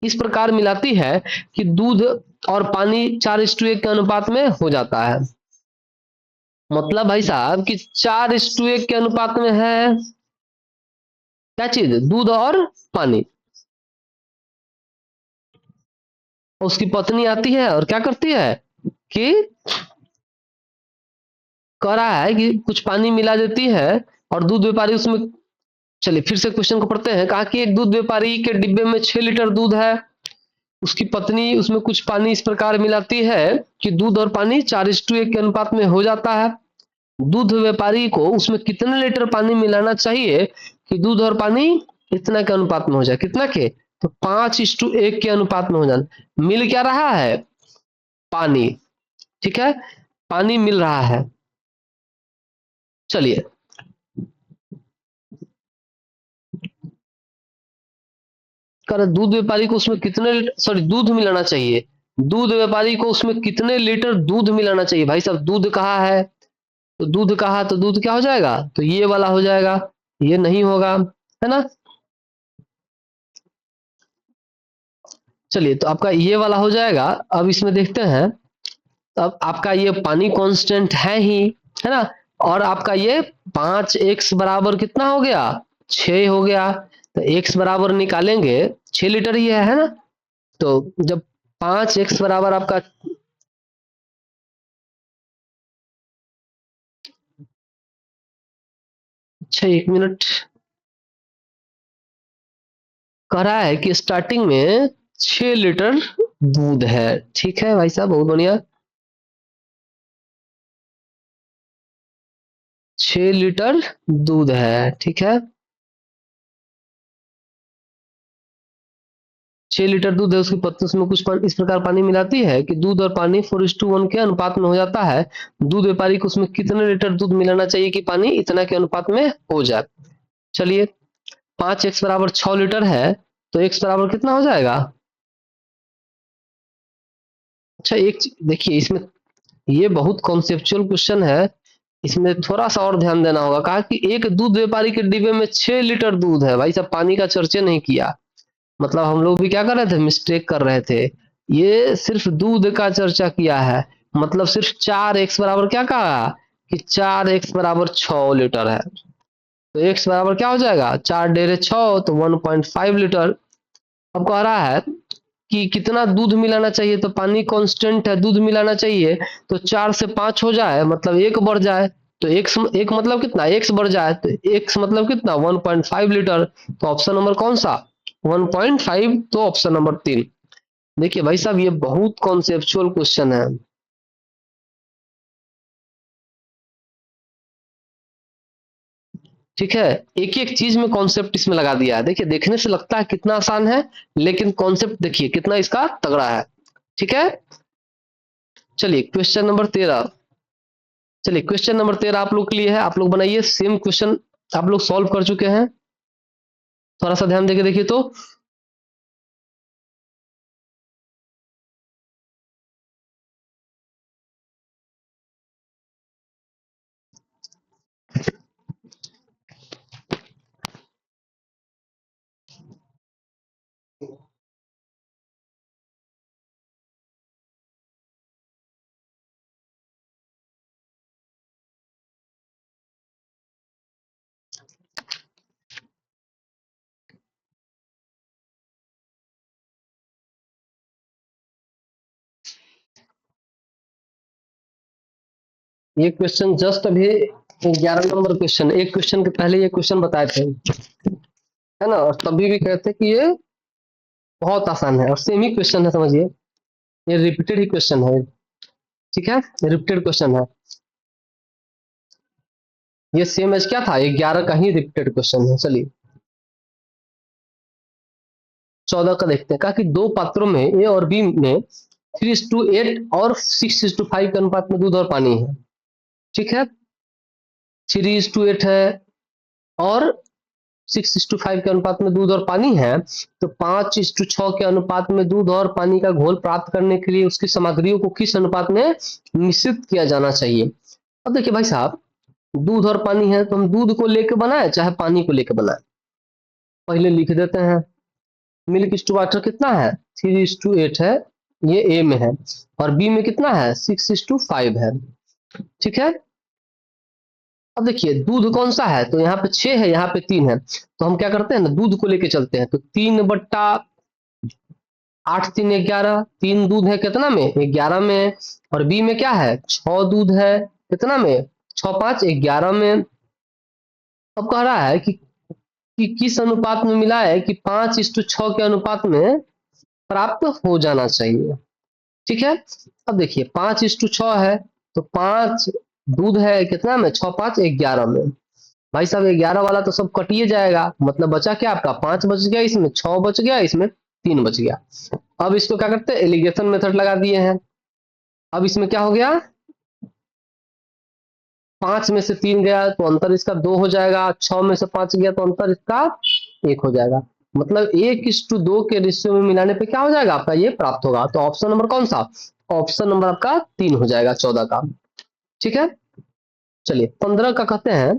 इस प्रकार मिलाती है कि दूध और पानी 4:1 के अनुपात में हो जाता है। मतलब भाई साहब कि 4:1 के अनुपात में है क्या चीज, दूध और पानी। उसकी पत्नी आती है और क्या करती है कि कह रहा है कि कुछ पानी मिला देती है और दूध व्यापारी उसमें, चलिए फिर से क्वेश्चन को पढ़ते हैं। कहा कि एक दूध व्यापारी के डिब्बे में 6 लीटर दूध है, उसकी पत्नी उसमें कुछ पानी इस प्रकार मिलाती है कि दूध और पानी 4:1 के अनुपात में हो जाता है। दूध व्यापारी को उसमें कितने लीटर पानी मिलाना चाहिए कि दूध और पानी इतना के अनुपात में हो जाए, कितना के, तो 5:1 के अनुपात में हो जाए। मिल क्या रहा है, पानी, ठीक है, पानी मिल रहा है। चलिए, कर दूध व्यापारी को उसमें कितने, सॉरी, दूध मिलाना चाहिए, दूध व्यापारी को उसमें कितने लीटर दूध मिलाना चाहिए। भाई साहब, दूध कहाँ है, तो दूध कहाँ, तो दूध क्या हो जाएगा, तो ये वाला हो जाएगा, ये नहीं होगा, है ना। चलिए, तो आपका ये वाला हो जाएगा। अब इसमें देखते हैं, तो अब आपका ये पानी कांस्टेंट है ही, है ना, और आपका ये 5x बराबर कितना हो गया, 6 हो गया। तो x बराबर निकालेंगे, 6 लीटर ही है ना। तो जब 5x बराबर आपका, अच्छा 1 मिनट, कह रहा है कि स्टार्टिंग में 6 लीटर दूध है। ठीक है भाई साहब, बहुत बढ़िया, 6 लीटर दूध है, ठीक है, 6 लीटर दूध है, उसकी पत्नी उसमें कुछ इस प्रकार पानी मिलाती है कि दूध और पानी 4:1 के अनुपात में हो जाता है। दूध व्यापारी को उसमें कितने लीटर दूध मिलाना चाहिए कि पानी इतना के अनुपात में हो जाए। चलिए, 5x बराबर 6 लीटर है, तो x बराबर कितना हो जाएगा। अच्छा, एक देखिए इसमें, ये बहुत कॉन्सेप्चुअल क्वेश्चन है, इसमें थोड़ा सा और ध्यान देना होगा। कहा कि एक दूध व्यापारी के डिब्बे में 6 लीटर दूध है। भाई साहब, पानी का चर्चा नहीं किया, मतलब हम लोग भी क्या कर रहे थे, मिस्टेक कर रहे थे। ये सिर्फ दूध का चर्चा किया है, मतलब सिर्फ 4x बराबर क्या कहा, कि 4x बराबर 6 लीटर है। तो x बराबर क्या हो जाएगा, 4 × 6 तो 1.5 लीटर। अब कह रहा है कि कितना दूध मिलाना चाहिए, तो पानी कांस्टेंट है, दूध मिलाना चाहिए, तो 4 से 5 हो जाए, मतलब 1 बढ़ जाए, तो x एक मतलब कितना, x बढ़ जाए, तो x मतलब कितना, 1.5 लीटर। तो ऑप्शन नंबर कौन सा, 1.5, तो ऑप्शन नंबर 3। देखिए भाई साहब, ये बहुत कॉन्सेप्चुअल क्वेश्चन है, ठीक है, एक एक चीज में कॉन्सेप्ट इसमें लगा दिया है। देखिए, देखने से लगता है कितना आसान है, लेकिन कॉन्सेप्ट देखिए कितना इसका तगड़ा है, ठीक है। चलिए, क्वेश्चन नंबर 13, चलिए क्वेश्चन नंबर 13 आप लोग के लिए है, आप लोग बनाइए, सेम क्वेश्चन आप लोग सॉल्व कर चुके हैं, थोड़ा सा ध्यान देके देखिए। तो ये क्वेश्चन जस्ट अभी 11 नंबर क्वेश्चन, एक क्वेश्चन के पहले ये क्वेश्चन बताए थे, है ना, और तभी भी कहते कि ये बहुत आसान है, और सेम ही क्वेश्चन है, समझिए, ये रिपीटेड ही क्वेश्चन है, ठीक है, रिपीटेड क्वेश्चन है। ये सेम एज क्या था, 11 का ही रिपीटेड क्वेश्चन है। चलिए, 14 का देखते हैं। कहा कि दो पात्रों में ए और बी में 3:8 और 6:5 के अनुपात में दूध और पानी है, ठीक है, 3:8 है और 6:5 के अनुपात में दूध और पानी है। तो 5:6 के अनुपात में दूध और पानी का घोल प्राप्त करने के लिए उसकी सामग्रियों को किस अनुपात में मिश्रित किया जाना चाहिए। अब देखिए भाई साहब, दूध और पानी है, तो हम दूध को लेके बनाए चाहे पानी को लेके बनाए, पहले लिख देते हैं। मिल्क टू वाटर कितना है, 3:8 है, ये ए में है, और बी में कितना है, 6:5 है, ठीक है। अब देखिए, दूध कौन सा है, तो यहाँ पे 6 है, यहाँ पे 3 है, तो हम क्या करते हैं ना, दूध को लेके चलते हैं। तो 3/8, 3 11, 3 दूध है कितना में, 11 में, और बी में क्या है, 6 दूध है, कितना में, 6 5 11 में। अब कह रहा है कि किस अनुपात में मिला है, कि 5:6 के अनुपात में प्राप्त हो जाना चाहिए, ठीक है। अब देखिए, 5:6 है, तो 5 दूध है कितना में, 6 5 11 में, भाई साहब 11 वाला तो सब कटिए जाएगा, मतलब बचा क्या आपका 5 बच गया, इसमें 6 बच गया, इसमें 3 बच गया। अब इसको क्या करते हैं, एलिगेशन मेथड लगा दिए हैं। अब इसमें क्या हो गया, 5 में से 3 गया तो अंतर इसका 2 हो जाएगा, 6 में से 5 गया तो अंतर इसका 1 हो जाएगा। मतलब 1:2 के रेशियो में मिलाने पे क्या हो जाएगा आपका, ये प्राप्त होगा। तो ऑप्शन नंबर कौन सा, ऑप्शन नंबर आपका 3 हो जाएगा 14 का। ठीक है, चलिए 15 का कहते हैं,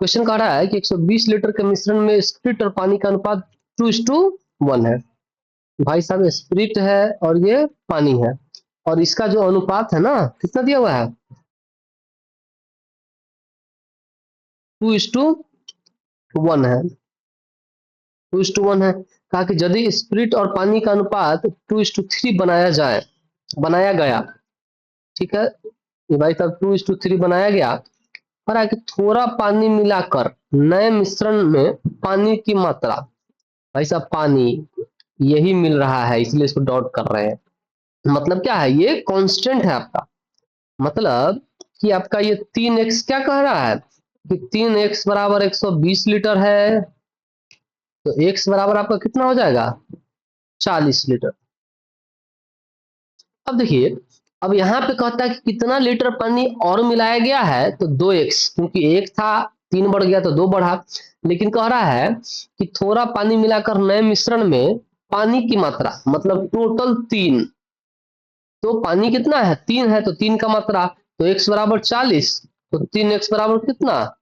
क्वेश्चन कह रहा है कि 120 लीटर के मिश्रण में स्प्रिट और पानी का अनुपात 2:1 है। भाई साहब स्प्रिट है और ये पानी है, और इसका जो अनुपात है ना, कितना दिया हुआ है, 2:1 है। 2:1 है। कहा कि यदि स्प्रिट और पानी का अनुपात 2:3 बनाया गया, ठीक है, ये भाई साहब 2:3 बनाया गया, और है कि थोड़ा पानी मिलाकर नए मिश्रण में पानी की मात्रा, भाई साहब पानी यही मिल रहा है इसलिए इसको डॉट कर रहे हैं। मतलब क्या है, ये कांस्टेंट है आपका, मतलब कि आपका ये 3x क्या कह रहा है कि 3x बराबर 120 लीटर है, तो x बराबर आपका कितना हो जाएगा, 40 लीटर। अब देखिए, अब यहाँ पे कहता है कि कितना लीटर पानी और मिलाया गया है, तो 2x, क्योंकि एक था 3 बढ़ गया तो 2 बढ़ा, लेकिन कह रहा है कि थोड़ा पानी मिलाकर नए मिश्रण में पानी की मात्रा, मतलब टोटल 3, तो पानी कितना है, 3 है तो 3 का मात्रा, तो x बराबर 40, तो 3x बराबर कितना,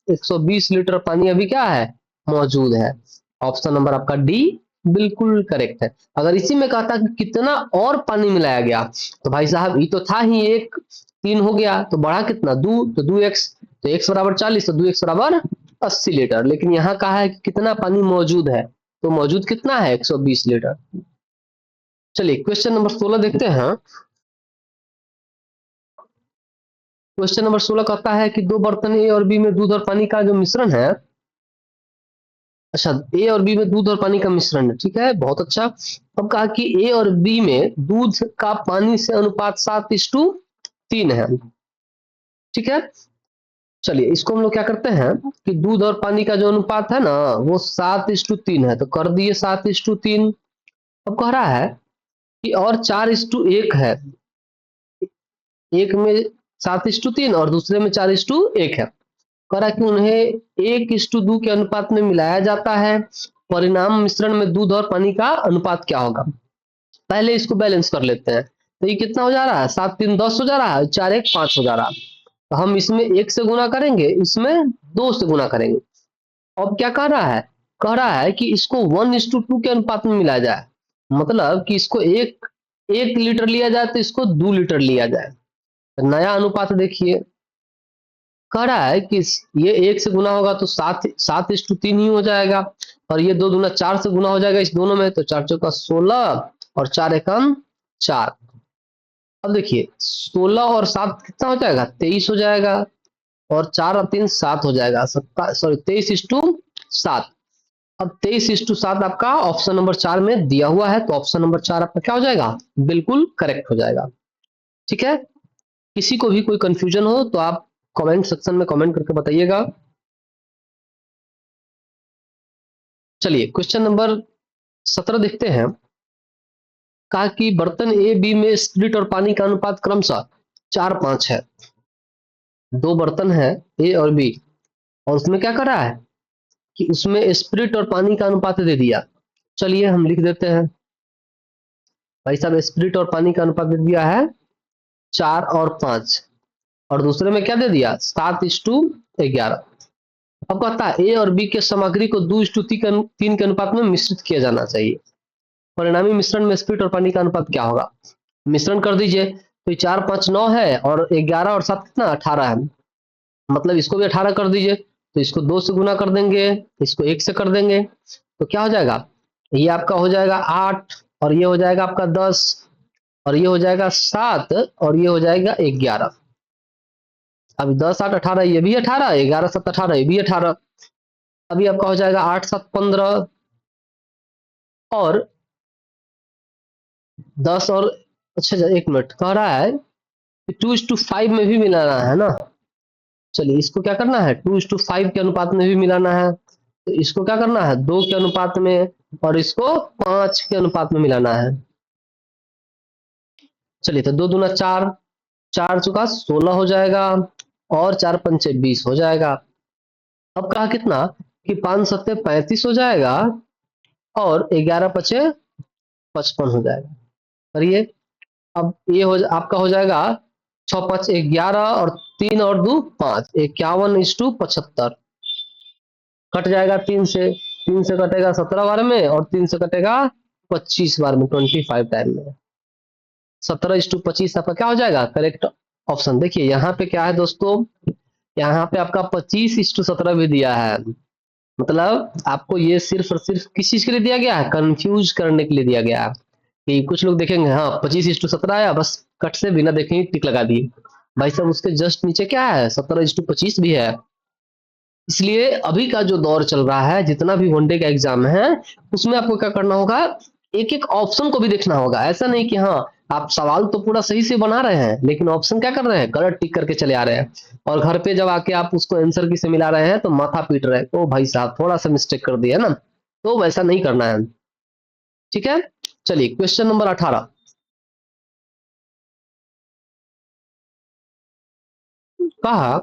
120 लीटर पानी अभी क्या है, मौजूद है। ऑप्शन नंबर आपका डी बिल्कुल करेक्ट है। अगर इसी में कहता कि कितना और पानी मिलाया गया, तो भाई साहब ये तो था ही एक, 3 हो गया तो बढ़ा कितना 2, तो 2x, तो x बराबर 40, तो 2x बराबर 80 लीटर। लेकिन यहाँ कहा है कि कितना पानी मौजूद है, तो मौजूद कितना है, 120 लीटर। चलिए क्वेश्चन नंबर 16 देखते हैं। क्वेश्चन नंबर 16 कहता है कि दो बर्तन ए और बी में दूध और पानी का जो मिश्रण है, अच्छा ए और बी में दूध और पानी का मिश्रण है, ठीक है, बहुत अच्छा। अब कहा कि ए और बी में दूध का पानी से अनुपात 7:3 है, ठीक है। चलिए इसको हम लोग क्या करते हैं कि दूध और पानी का जो अनुपात है ना, वो 7:3 है, तो कर दिए 7:3। अब कह रहा है कि और 4:1 है, एक में 7:3 और दूसरे में 4:1 है। करा कि उन्हें 1:2 के अनुपात में मिलाया जाता है, परिणाम मिश्रण में दूध और पानी का अनुपात क्या होगा। पहले इसको बैलेंस कर लेते हैं, तो ये कितना हो जा रहा है, 7×3 10 हो जा रहा है, 4×1 5 हो जा रहा है। तो हम इसमें 1 से गुना करेंगे, इसमें 2 से गुना करेंगे। अब क्या कह रहा है, कह रहा है कि इसको 1:2 के अनुपात में मिलाया जाए, मतलब कि इसको एक 1 लीटर लिया जाए तो इसको 2 लीटर लिया जाए। तो नया अनुपात देखिए, कह रहा है कि ये 1 से गुना होगा तो 7:3 ही हो जाएगा, और ये 2 दूना 4 से गुना हो जाएगा इस दोनों में, तो 4×4 = 16 और 4×1 = 4। अब देखिए 16 और 7 कितना हो जाएगा, 23 हो जाएगा, और 4 और 3 7 हो जाएगा, सॉरी 23:7। अब 23:7 आपका ऑप्शन नंबर 4 में दिया हुआ है, तो ऑप्शन नंबर 4 आपका क्या हो जाएगा, बिल्कुल करेक्ट हो जाएगा। ठीक है, किसी को भी कोई कंफ्यूजन हो तो आप कमेंट सेक्शन में कमेंट करके बताइएगा। चलिए क्वेश्चन नंबर 17 देखते हैं। कहा कि बर्तन ए बी में स्प्रिट और पानी का अनुपात क्रमशः 4:5 है। दो बर्तन है ए और बी, और उसमें क्या कर रहा है कि उसमें स्प्रिट और पानी का अनुपात दे दिया। चलिए हम लिख देते हैं, भाई साहब स्प्रिट और पानी का अनुपात दे दिया है 4 और 5, और दूसरे में क्या दे दिया 7:11। अब कहता है ए और बी के सामग्री को 2:3 के अनुपात में मिश्रित किया जाना चाहिए, परिणामी मिश्रण में स्प्रिट और पानी का अनुपात क्या होगा। मिश्रण कर दीजिए, तो 4 5 9 है, और 11 और 7 कितना 18 है, मतलब इसको भी 18 कर दीजिए, तो इसको 2 से गुना कर देंगे, इसको 1 से कर देंगे, तो क्या हो जाएगा, ये आपका हो जाएगा 8, और ये हो जाएगा आपका 10, और ये हो जाएगा 7, और ये हो जाएगा 11। अब 10 8 18, ये भी 18, 11 7 18, ये भी 18। अभी आपका हो जाएगा 8 7 15, और 10 और, अच्छा 1 मिनट, कह रहा है कि 2:5 में भी मिलाना है ना, चलिए इसको क्या करना है, 2:5 के अनुपात में भी मिलाना है, तो इसको क्या करना है, 2 के अनुपात में, और इसको 5 के अनुपात में मिलाना है। चलिए तो 2 दूना 4, 4 चुका 16 हो जाएगा, और 4 पंचे 20 हो जाएगा। अब कहा कितना कि 5 सत्ते 35 हो जाएगा, और 11 पचे 55 हो जाएगा। करिए, अब ये आपका हो जाएगा 6 5 11, और 3 और 2 5, 51:75 कट जाएगा 3 से, 3 से कटेगा 17 बार में, और 3 से कटेगा 25 बार में, 25 टाइम में। 17:25 आपका क्या हो जाएगा, करेक्ट ऑप्शन। देखिए यहाँ पे क्या है दोस्तों, यहाँ पे आपका 25:17 भी दिया है, मतलब आपको ये सिर्फ और सिर्फ किस चीज के लिए दिया गया है, कंफ्यूज करने के लिए दिया गया है। कि कुछ लोग देखेंगे हाँ 25:17 आया, बस कट से बिना देखे ही टिक लगा दिए। भाई साहब उसके जस्ट नीचे क्या है, 17:25 भी है। इसलिए अभी का जो दौर चल रहा है, जितना भी वनडे का एग्जाम है, उसमें आपको क्या करना होगा, एक एक ऑप्शन को भी देखना होगा। ऐसा नहीं कि हाँ आप सवाल तो पूरा सही से बना रहे हैं, लेकिन ऑप्शन क्या कर रहे हैं, गलत टिक करके चले आ रहे हैं, और घर पे जब आके आप उसको आंसर की से मिला रहे हैं तो माथा पीट रहे हैं, ओ भाई साहब थोड़ा सा मिस्टेक कर दिया ना, तो वैसा नहीं करना है। ठीक है, चलिए क्वेश्चन नंबर 18। कहा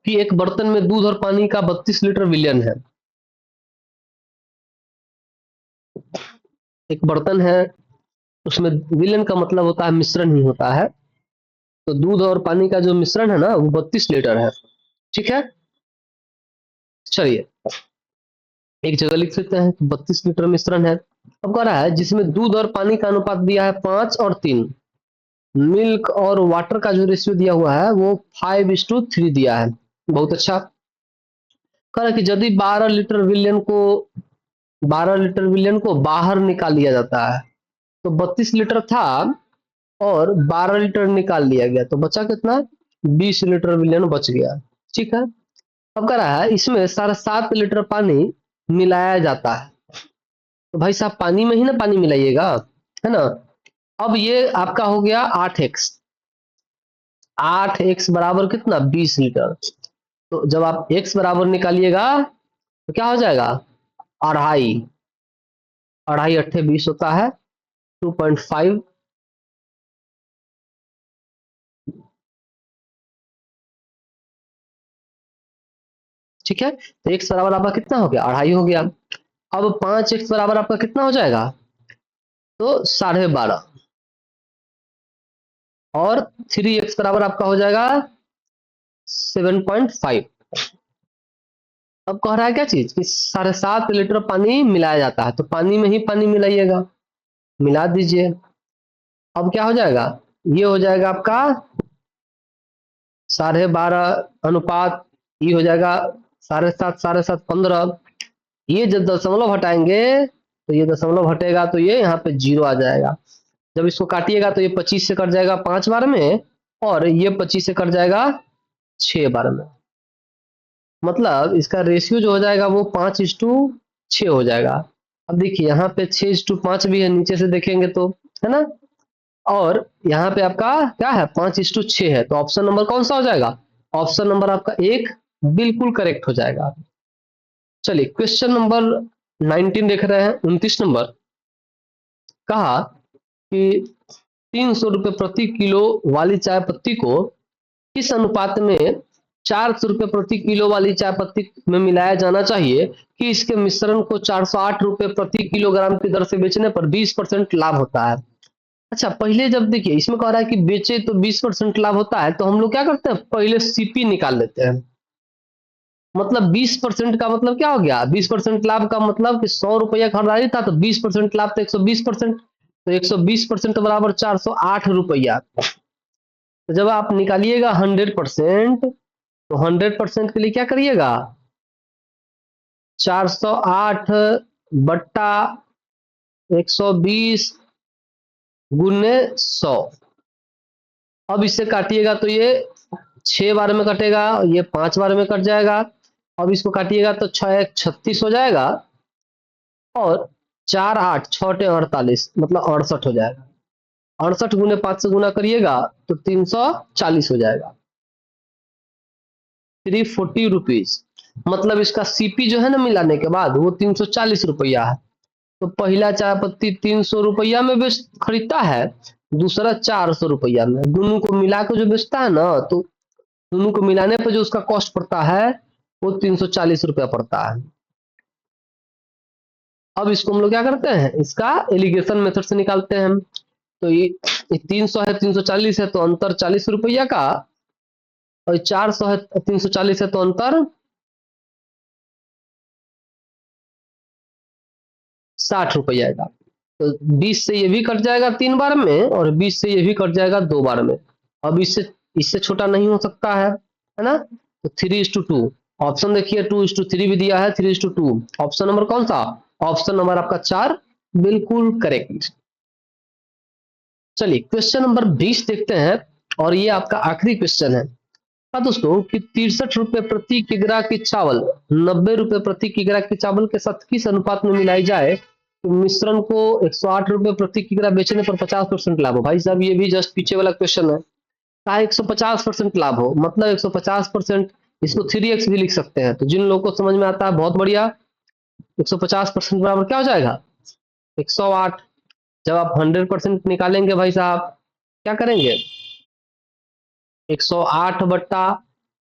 कि एक बर्तन में दूध और पानी का 32 लीटर विलयन है। एक बर्तन है, उसमें विलयन का मतलब होता है मिश्रण ही होता है, तो दूध और पानी का जो मिश्रण है ना वो 32 लीटर है। ठीक है, चलिए एक जगह लिख सकते हैं 32 लीटर मिश्रण है। अब कह रहा है जिसमें दूध और पानी का अनुपात दिया है 5 और 3, मिल्क और वाटर का जो रेशियो दिया हुआ है वो 5:3 दिया है। बहुत अच्छा। कह रहा है कि यदि 12 लीटर विलियन को बाहर निकाल लिया जाता है, तो 32 लीटर था और 12 लीटर निकाल लिया गया, तो बचा कितना, 20 लीटर विलियन बच गया। ठीक है, अब कह रहा है इसमें 7.5 लीटर पानी मिलाया जाता है, तो भाई साहब पानी में ही ना पानी मिलाइएगा, है ना। अब ये आपका हो गया 8x, 8x बराबर कितना, 20 लीटर। तो जब आप x बराबर निकालिएगा तो क्या हो जाएगा, अढ़ाई, अढ़ाई अट्ठे 20 होता है, 2.5। ठीक है, तो x बराबर आपका कितना हो गया, अढ़ाई हो गया। अब 5x बराबर आपका कितना हो जाएगा, तो 12.5, और 3x बराबर आपका हो जाएगा 7.5। अब कह रहा है क्या चीज कि 7.5 लीटर पानी मिलाया जाता है, तो पानी में ही पानी मिलाइएगा, मिला दीजिए। अब क्या हो जाएगा, ये हो जाएगा आपका 12.5 अनुपात, ये हो जाएगा 7.5, 7.5 15। ये जब दशमलव हटाएंगे तो ये दशमलव हटेगा तो ये यहाँ पे 0 आ जाएगा। जब इसको काटिएगा तो ये 25 से कट जाएगा 5 बार में, और ये 25 से कट जाएगा 6 बार में। मतलब इसका रेशियो जो हो जाएगा वो 5:6 हो जाएगा। अब देखिए यहाँ पे 6:5 भी है, नीचे से देखेंगे तो, है ना। और यहाँ पे आपका क्या है, 5:6 है, तो ऑप्शन नंबर कौन सा हो जाएगा, ऑप्शन नंबर आपका एक बिल्कुल करेक्ट हो जाएगा। चलिए क्वेश्चन नंबर 19 देख रहे हैं, 29 नंबर। कहा कि 300 रुपये प्रति किलो वाली चाय पत्ती को किस अनुपात में 400 रुपये प्रति किलो वाली चाय पत्ती में मिलाया जाना चाहिए कि इसके मिश्रण को 408 रुपये प्रति किलोग्राम की दर से बेचने पर 20% लाभ होता है। अच्छा पहले जब देखिए इसमें कह रहा है कि बेचे तो 20% लाभ होता है, तो हम लोग क्या करते हैं, पहले सीपी निकाल लेते हैं। मतलब 20% का मतलब क्या हो गया, 20% लाभ का मतलब कि 100 रुपया खरीदारी था, तो 20% लाभ तो 120%, तो 120% बराबर 408 रुपया। तो जब आप निकालिएगा 100%, तो 100% के लिए क्या करिएगा, 408 बट्टा 120 गुने 100। अब इससे काटिएगा तो ये 6 बार में कटेगा, ये 5 बार में कट जाएगा। अब इसको काटिएगा तो 6 1 36 हो जाएगा, और 4 8 6 48 मतलब 68 हो जाएगा। 68 गुने 5 से गुना करिएगा तो 340 हो जाएगा। 340 रुपीज। मतलब इसका सीपी जो है ना मिलाने के बाद वो 340 रुपया है। तो पहला चाय पत्ती 300 रुपया में बेच खरीदता है, दूसरा 400 रुपया में। दोनों को मिला के जो बेचता है ना, तो दोनों को मिलाने पर जो उसका कॉस्ट पड़ता है वो 340 रुपया पड़ता है। अब इसको हम लोग क्या करते हैं, इसका एलिगेशन मेथड से निकालते हैं हम। तो ये 300 है, 340 है, तो अंतर 40 रुपया का, और 400 है, 340 है, तो अंतर 60 रुपया आएगा। तो 20 से ये भी कट जाएगा 3 बार में, और 20 से ये भी कट जाएगा 2 बार में। अब इससे इससे छोटा नहीं हो सकता है ना। तो 3:2 ऑप्शन देखिए, 2:3 भी दिया है, 3:2। ऑप्शन नंबर कौन सा? ऑप्शन नंबर आपका 4 बिल्कुल करेक्ट। चलिए क्वेश्चन नंबर 20 देखते हैं, और ये आपका आखिरी क्वेश्चन है। हाँ दोस्तों, कि 63 रुपए प्रति किग्रा की चावल 90 रुपए प्रति किग्रा की चावल के साथ किस अनुपात में मिलाई जाए तो मिश्रण को 108 रुपए प्रति किग्रा बेचने पर 50% लाभ हो। भाई साहब, ये भी जस्ट पीछे वाला क्वेश्चन है। कहा 150% लाभ हो, मतलब 150%। इसको 3x भी लिख सकते हैं। तो जिन लोगों को समझ में आता है बहुत बढ़िया। 150% बराबर क्या हो जाएगा? 108। जब आप 100% निकालेंगे भाई साहब, क्या करेंगे? 108 बट्टा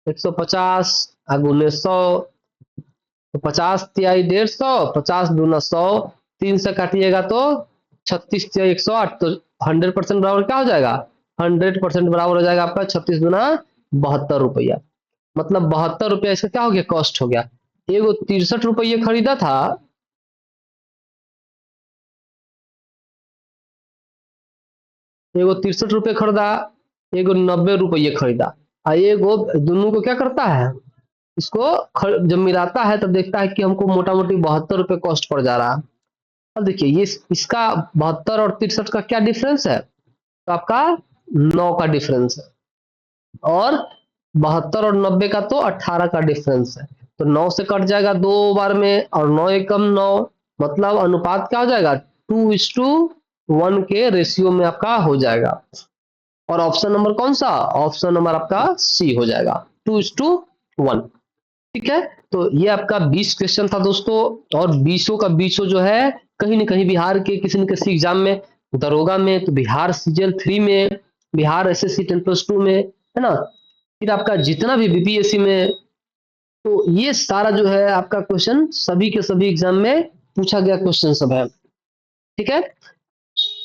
150 गुने 100, तो 50 तिहाई 150, 50 दूना 100, 3 से काटिएगा तो 36 तिहाई 108। तो 100% बराबर क्या हो जाएगा? 100% बराबर हो जाएगा आपका 36 दूना 72 रुपया। मतलब 72 रुपया इसका क्या हो गया? कॉस्ट हो गया। एगो 63 रुपये खरीदा था, एगो 63 रुपये खरीदा, एगो 90 रुपये खरीदा। एगो दोनों को क्या करता है, इसको जब मिलाता है तब देखता है कि हमको मोटा मोटी 72 रुपये कॉस्ट पड़ जा रहा है। अब देखिए ये इसका 72 और 63 का क्या डिफरेंस है? तो आपका 9 का डिफरेंस है, और 72 और 90 का तो 18 का डिफरेंस है। तो 9 से कट जाएगा 2 बार में, और 9 एकम 9, मतलब अनुपात क्या हो जाएगा? 2:1 के रेशियो में आपका हो जाएगा। और ऑप्शन नंबर कौन सा? ऑप्शन नंबर आपका सी हो जाएगा, 2:1। ठीक है। तो ये आपका 20 क्वेश्चन था दोस्तों, और 20 का 20 जो है कहीं ना कहीं बिहार के किसी न किसी एग्जाम में, दरोगा में, तो बिहार सीजल 3 में, बिहार एसएससी 10+2 में, है ना, फिर आपका जितना भी बीपीएससी में। तो ये सारा जो है आपका क्वेश्चन सभी के सभी एग्जाम में पूछा गया क्वेश्चन सब है। ठीक है।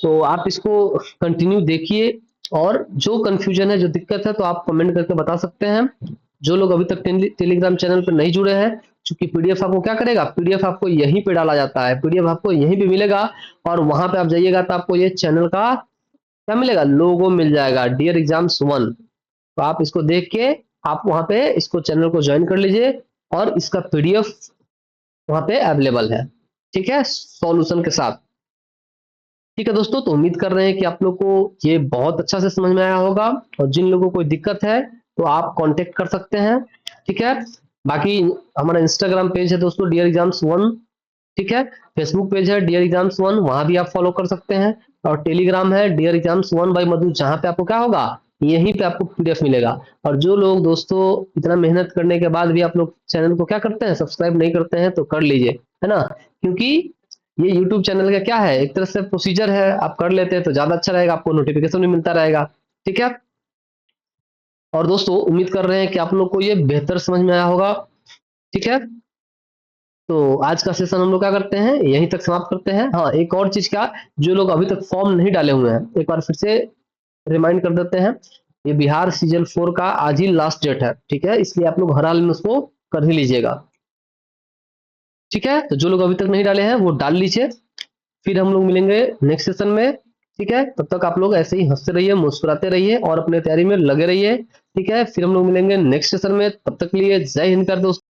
तो आप इसको कंटिन्यू देखिए, और जो कंफ्यूजन है, जो दिक्कत है, तो आप कमेंट करके बता सकते हैं। जो लोग अभी तक टेलीग्राम चैनल पर नहीं जुड़े हैं, क्योंकि पीडीएफ आपको क्या करेगा, पीडीएफ आपको यहीं पे डाला जाता है, पीडीएफ आपको यहीं पे मिलेगा। और वहां पे आप जाइएगा तो आपको ये चैनल का क्या मिलेगा, लोगो मिल जाएगा, डियर एग्जाम्स 1। तो आप इसको देख के आप वहां पे इसको चैनल को ज्वाइन कर लीजिए, और इसका पीडीएफ वहां पे अवेलेबल है। ठीक है, सॉल्यूशन के साथ। ठीक है दोस्तों, तो उम्मीद कर रहे हैं कि आप लोग को ये बहुत अच्छा से समझ में आया होगा, और जिन लोगों को कोई दिक्कत है तो आप कांटेक्ट कर सकते हैं। ठीक है। बाकी हमारा इंस्टाग्राम पेज है दोस्तों, डियर एग्जाम्स 1। ठीक है। फेसबुक पेज है डियर एग्जाम्स 1, वहां भी आप फॉलो कर सकते हैं। और टेलीग्राम है डियर एग्जाम्स 1 बाय मधु, जहां पे आपको क्या होगा, यहीं पे आपको पीडीएफ मिलेगा। और जो लोग दोस्तों इतना मेहनत करने के बाद भी आप लोग चैनल को क्या करते हैं, सब्सक्राइब नहीं करते हैं, तो कर लीजिए, है ना। क्योंकि ये यूट्यूब चैनल का क्या है, एक तरह से प्रोसीजर है, आप कर लेते हैं तो ज्यादा अच्छा रहेगा, आपको नोटिफिकेशन भी मिलता रहेगा। ठीक है। और दोस्तों उम्मीद कर रहे हैं कि आप लोग को ये बेहतर समझ में आया होगा। ठीक है। तो आज का सेशन हम लोग क्या करते हैं, यहीं तक समाप्त करते हैं। हाँ, एक और चीज क्या, जो लोग अभी तक फॉर्म नहीं डाले हुए हैं, एक बार फिर से रिमाइंड कर देते हैं। ये बिहार सीजन 4 का आज ही लास्ट डेट है। ठीक है, इसलिए आप लोग हर हाल में उसको कर ही लीजिएगा। ठीक है। तो जो लोग अभी तक नहीं डाले हैं वो डाल लीजिए। फिर हम लोग मिलेंगे नेक्स्ट सेशन में। ठीक है, तब तक आप लोग ऐसे ही हंसते रहिए, मुस्कुराते रहिए, और अपने तैयारी में लगे रहिए। ठीक है, फिर हम लोग मिलेंगे नेक्स्ट सेशन में। तब तक के लिए जय हिंद कर दोस्तों।